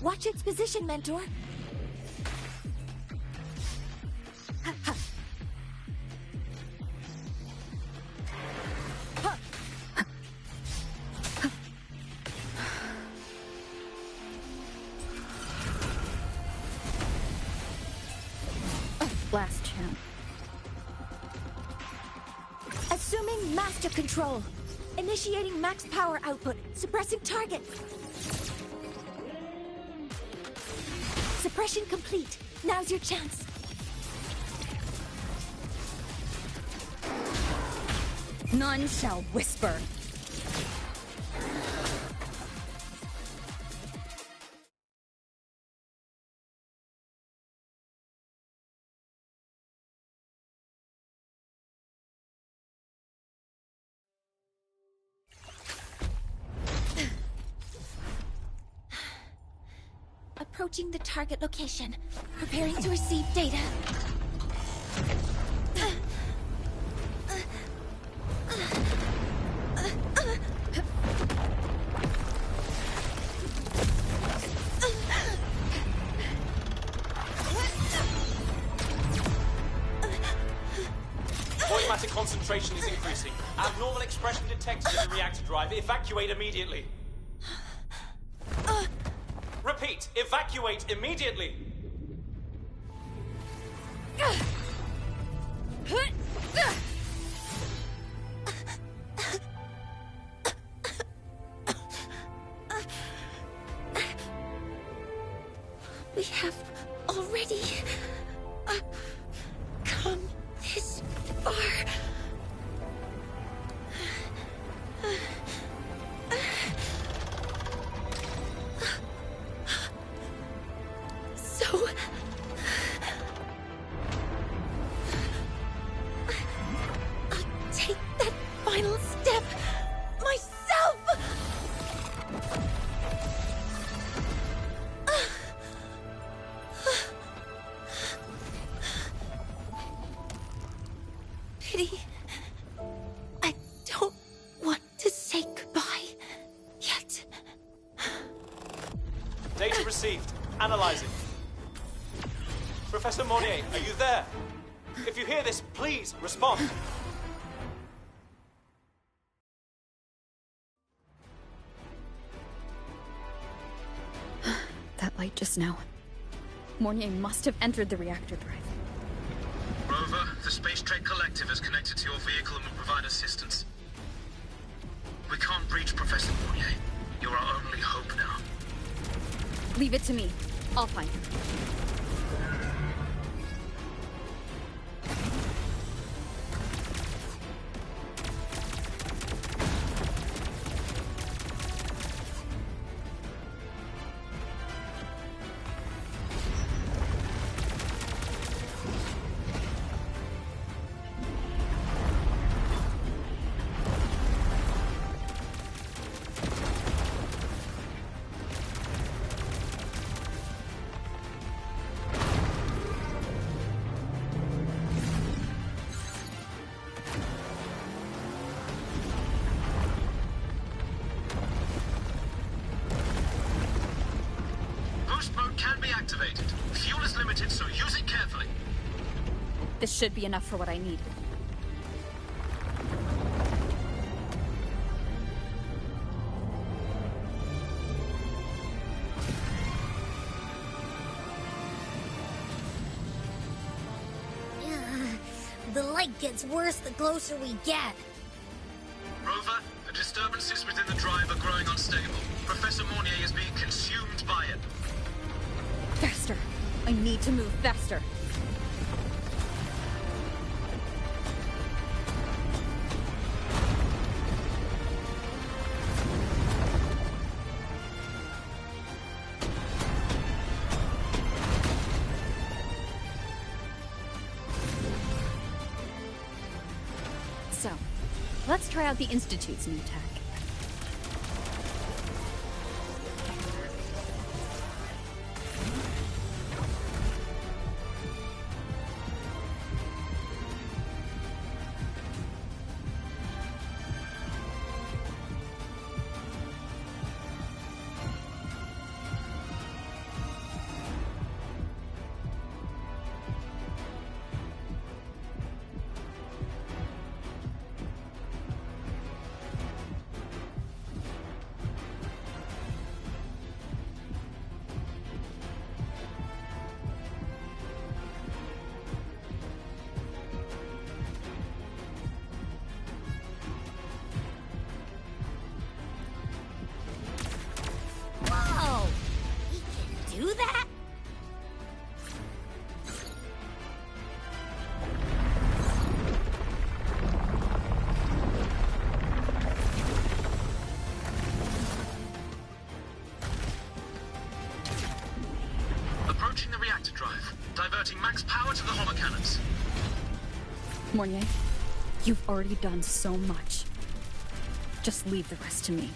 Watch its position, Mentor. Last chance. Assuming master control. Initiating max power output. Suppressing target. Suppression complete. Now's your chance. None shall whisper. Approaching the target location. Preparing to receive data. Automatic concentration is increasing. Abnormal expression detected in the reactor drive. Evacuate immediately. Repeat, evacuate immediately. We have already come this far. So I'll take that final step myself. Pity. I don't want to say goodbye yet. Data received. Analyzing. Professor Monnier, are you there? If you hear this, please respond. That light just now. Mornier must have entered the reactor drive. Rover, the Space Trek Collective is connected to your vehicle and will provide assistance. We can't reach Professor Monnier. You're our only hope now. Leave it to me. I'll find her. This should be enough for what I need. The light gets worse the closer we get. Rover, the disturbances within the drive are growing unstable. Professor Monnier is being consumed by it. Faster! I need to move faster. So, let's try out the Institute's new tech. Whoa! He can do that? Approaching the reactor drive, diverting max power to the holocannons. Mornier, you've already done so much. Just leave the rest to me.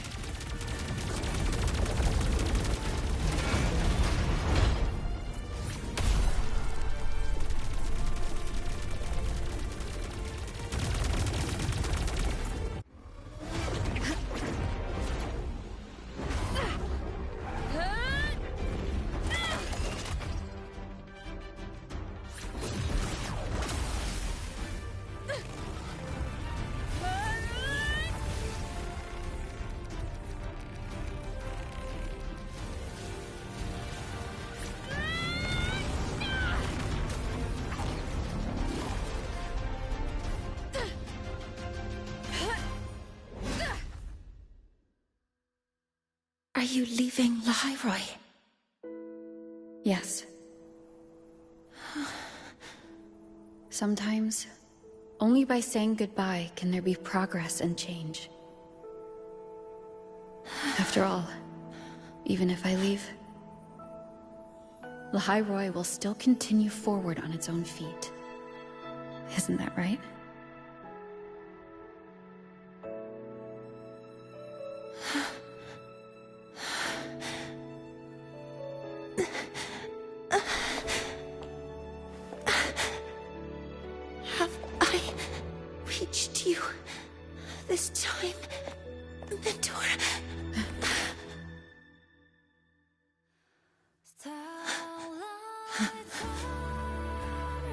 Are you leaving Lahai Roi? Yes. Sometimes, only by saying goodbye can there be progress and change. After all, even if I leave, Lahai Roi will still continue forward on its own feet. Isn't that right? reached you. This time, Mentor.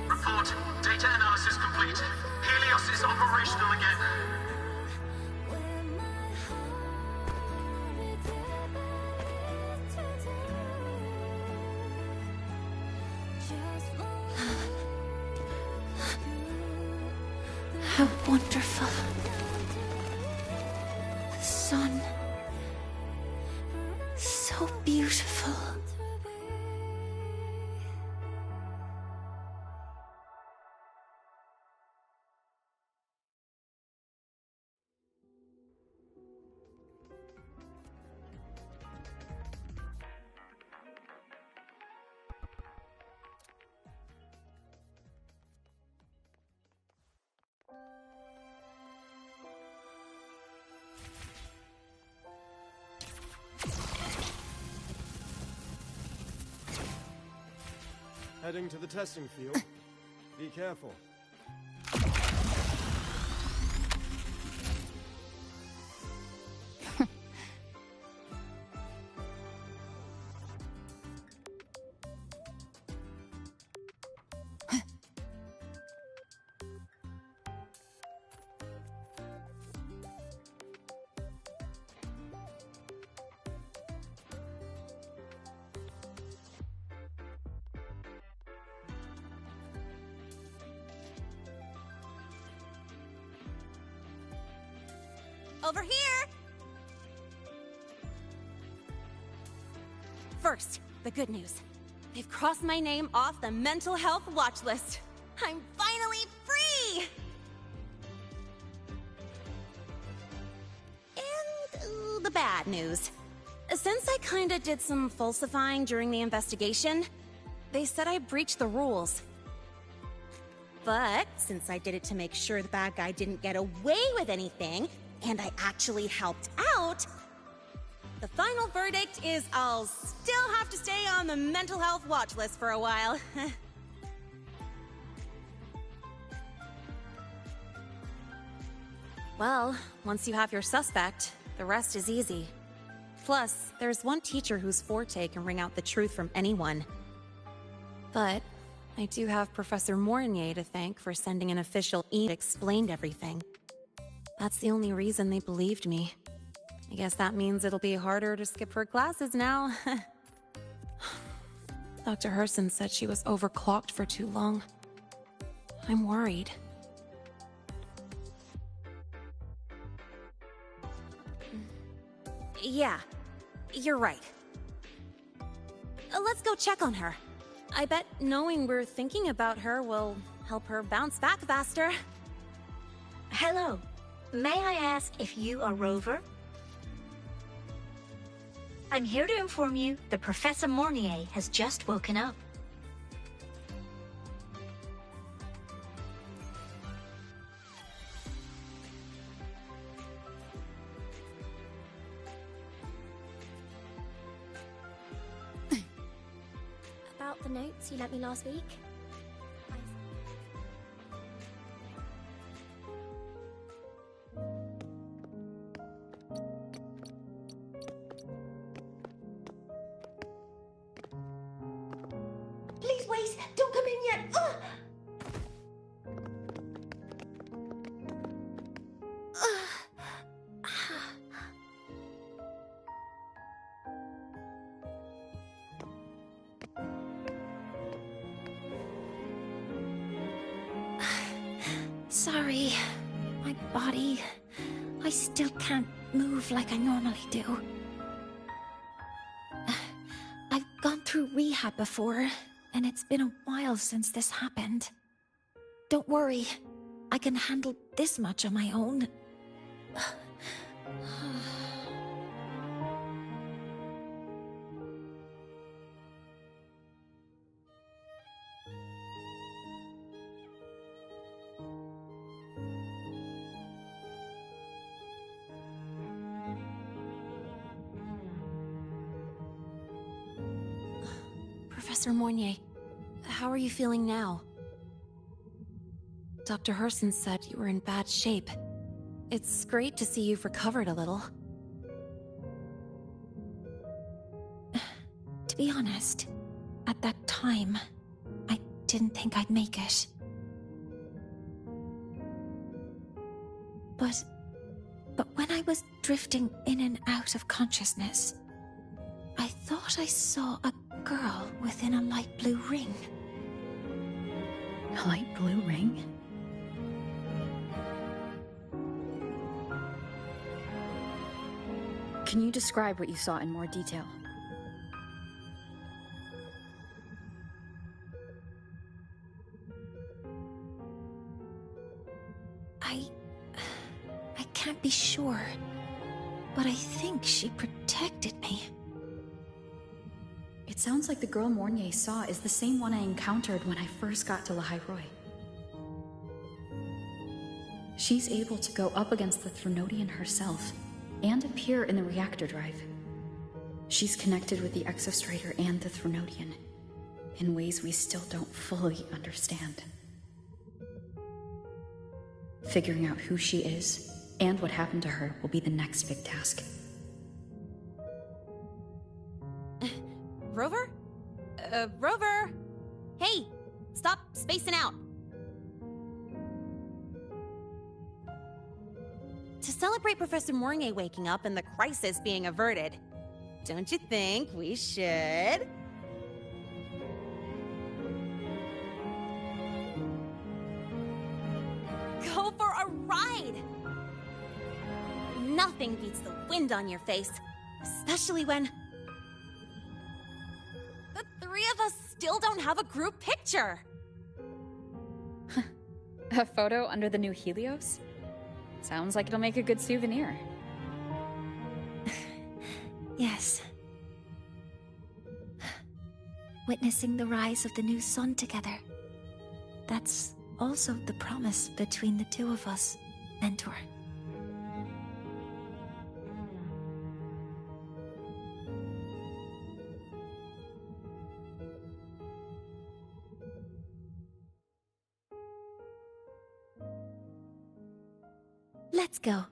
Report. Data analysis complete. Helios is operational again. How wonderful. The sun. So beautiful. Heading to the testing field. Be careful. Over here! First, the good news. They've crossed my name off the mental health watch list. I'm finally free! And the bad news. Since I kinda did some falsifying during the investigation, they said I breached the rules. But since I did it to make sure the bad guy didn't get away with anything, and I actually helped out, the final verdict is I'll still have to stay on the mental health watch list for a while. Well, once you have your suspect, the rest is easy. Plus, there's one teacher whose forte can wring out the truth from anyone. But I do have Professor Mornier to thank for sending an official email that explained everything. That's the only reason they believed me. I guess that means it'll be harder to skip her classes now. Dr. Herson said she was overclocked for too long. I'm worried. Yeah, you're right. Let's go check on her. I bet knowing we're thinking about her will help her bounce back faster. Hello. May I ask if you are Rover? I'm here to inform you that Professor Mornier has just woken up. About the notes you lent me last week? Please wait! Don't come in yet! Ugh! Sorry. My body... I still can't move like I normally do. I've gone through rehab before, and it's been a while since this happened. Don't worry. I can handle this much on my own. Professor Mornier, how are you feeling now? Dr. Herson said you were in bad shape. It's great to see you've recovered a little. To be honest, at that time, I didn't think I'd make it. But when I was drifting in and out of consciousness, I thought I saw a girl within a light blue ring. A light blue ring? Can you describe what you saw in more detail? I can't be sure, but I think she protected me. It sounds like the girl Mornier saw is the same one I encountered when I first got to Lahai Roi. She's able to go up against the Threnodian herself and appear in the reactor drive. She's connected with the Exostrider and the Threnodian in ways we still don't fully understand. Figuring out who she is and what happened to her will be the next big task. Rover? Rover! Hey! Stop spacing out! To celebrate Professor Mornier waking up and the crisis being averted, don't you think we should? Go for a ride! Nothing beats the wind on your face, especially when the three of us still don't have a group picture. A photo under the new Helios? Sounds like it'll make a good souvenir. Yes. Witnessing the rise of the new sun together. That's also the promise between the two of us, Mentor. Let's go.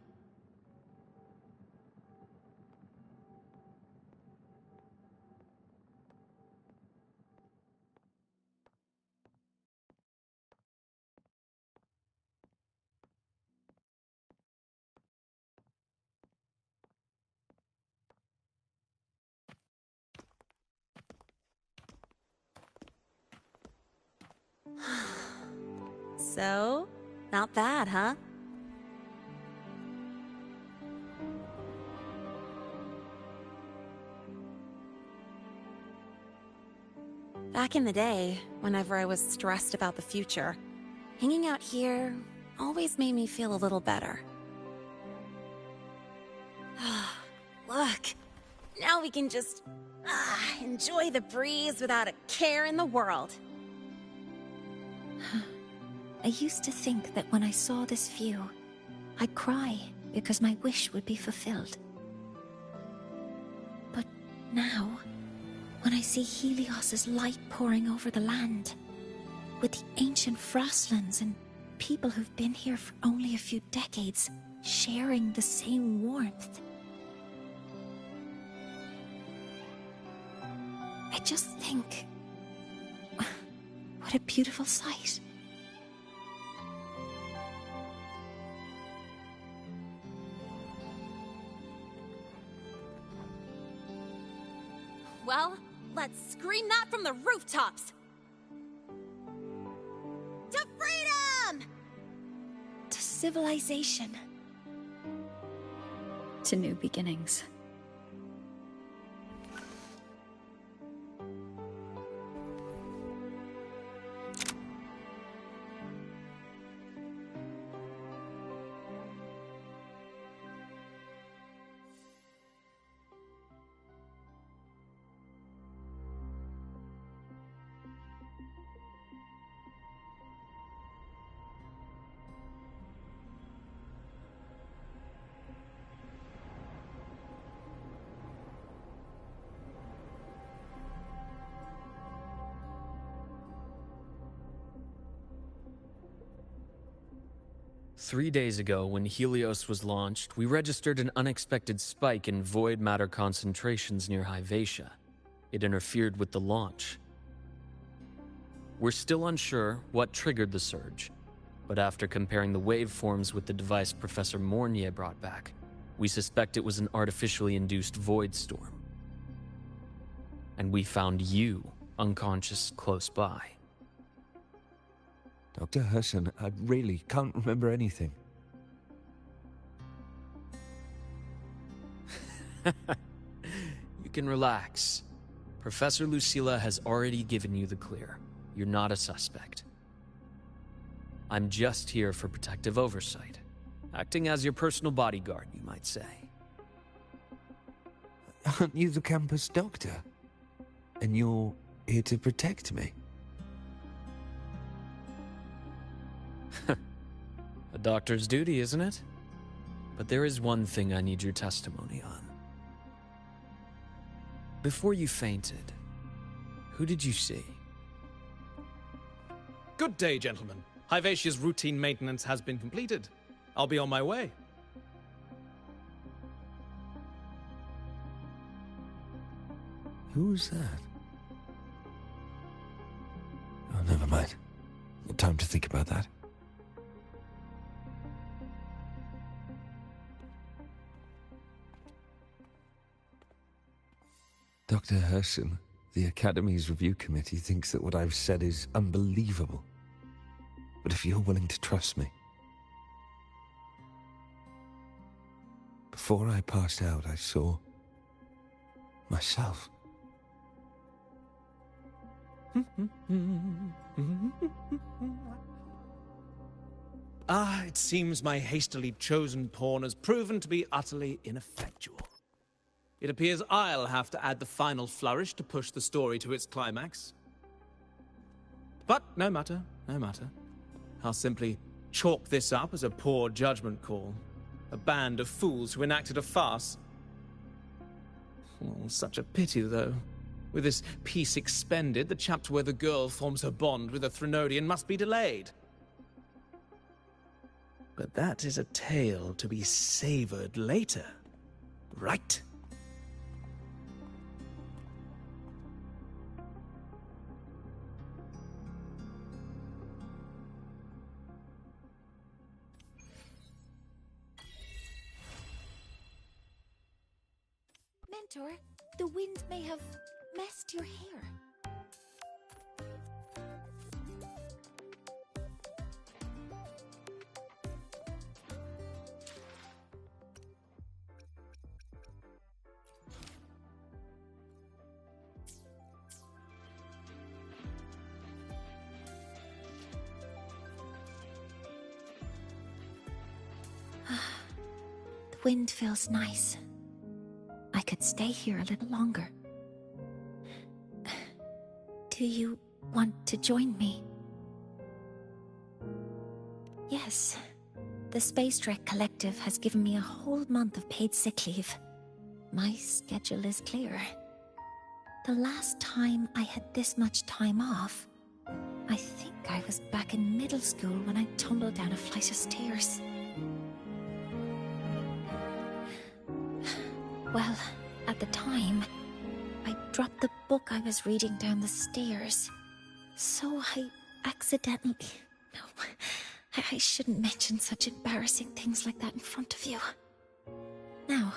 So, not bad, huh? Back in the day, whenever I was stressed about the future, hanging out here always made me feel a little better. Look, now we can just enjoy the breeze without a care in the world. I used to think that when I saw this view, I'd cry because my wish would be fulfilled. But now, when I see Helios's light pouring over the land, with the ancient frostlands and people who've been here for only a few decades sharing the same warmth, I just think, what a beautiful sight. Well, let's scream that from the rooftops! To freedom! To civilization. To new beginnings. 3 days ago, when Helios was launched, we registered an unexpected spike in void matter concentrations near Hyvatia. It interfered with the launch. We're still unsure what triggered the surge, but after comparing the waveforms with the device Professor Mornier brought back, we suspect it was an artificially induced void storm. And we found you unconscious close by. Dr. Herson, I really can't remember anything. You can relax. Professor Lucilla has already given you the clear. You're not a suspect. I'm just here for protective oversight. Acting as your personal bodyguard, you might say. Aren't you the campus doctor? And you're here to protect me? A doctor's duty, isn't it? But there is one thing I need your testimony on. Before you fainted, who did you see? Good day, gentlemen. Hyvatia's routine maintenance has been completed. I'll be on my way. Who was that? Oh, never mind. No time to think about that. Dr. Herson, the Academy's review committee thinks that what I've said is unbelievable. But if you're willing to trust me... Before I passed out, I saw... myself. It seems my hastily chosen pawn has proven to be utterly ineffectual. It appears I'll have to add the final flourish to push the story to its climax. But no matter, no matter. I'll simply chalk this up as a poor judgment call. A band of fools who enacted a farce. Oh, such a pity, though. With this piece expended, the chapter where the girl forms her bond with a Threnodian must be delayed. But that is a tale to be savored later, right? Mentor, the wind may have messed your hair. The wind feels nice. I could stay here a little longer. Do you want to join me? Yes. The Space Trek Collective has given me a whole month of paid sick leave. My schedule is clear. The last time I had this much time off, I think I was back in middle school when I tumbled down a flight of stairs. Well, at the time, I dropped the book I was reading down the stairs. So I accidentally... No, I shouldn't mention such embarrassing things like that in front of you. Now,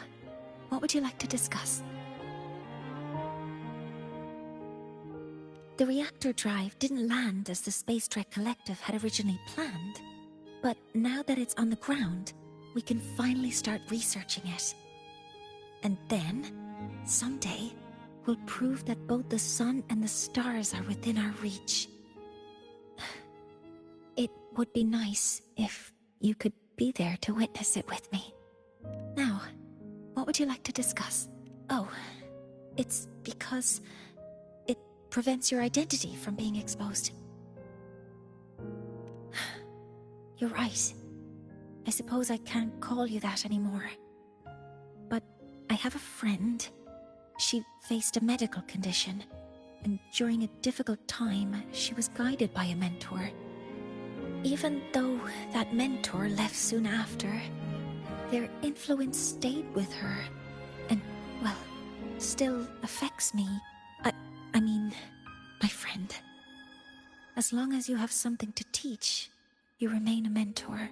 what would you like to discuss? The reactor drive didn't land as the Space Trek Collective had originally planned, but now that it's on the ground, we can finally start researching it. And then, someday, we'll prove that both the sun and the stars are within our reach. It would be nice if you could be there to witness it with me. Now, what would you like to discuss? Oh, it's because it prevents your identity from being exposed. You're right. I suppose I can't call you that anymore. But I have a friend. She faced a medical condition, and during a difficult time, she was guided by a mentor. even though that mentor left soon after, their influence stayed with her and, well, still affects me. I mean, my friend. As long as you have something to teach, you remain a mentor.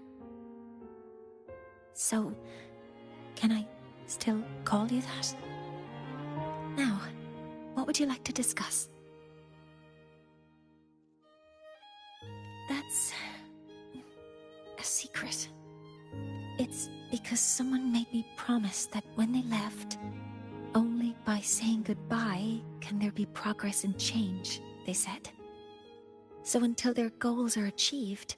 So, can I still call you that? Now, what would you like to discuss? That's a secret. It's because someone made me promise that when they left, only by saying goodbye can there be progress and change, they said. So until their goals are achieved,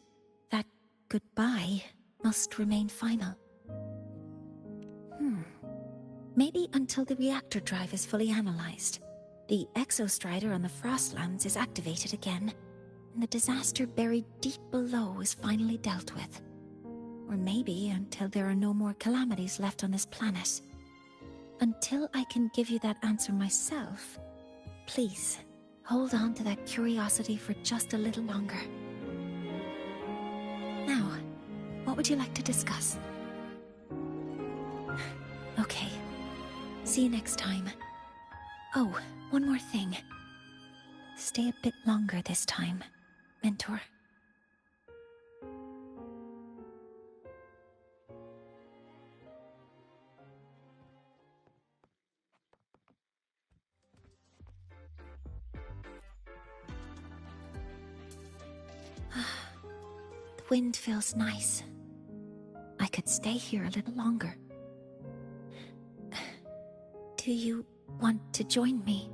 that goodbye must remain final. Maybe until the reactor drive is fully analyzed, the exostrider on the Frostlands is activated again, and the disaster buried deep below is finally dealt with. Or maybe until there are no more calamities left on this planet. Until I can give you that answer myself, please, hold on to that curiosity for just a little longer. Now, what would you like to discuss? Okay. See you next time. Oh, one more thing. Stay a bit longer this time, Mentor. The wind feels nice. I could stay here a little longer. Do you want to join me?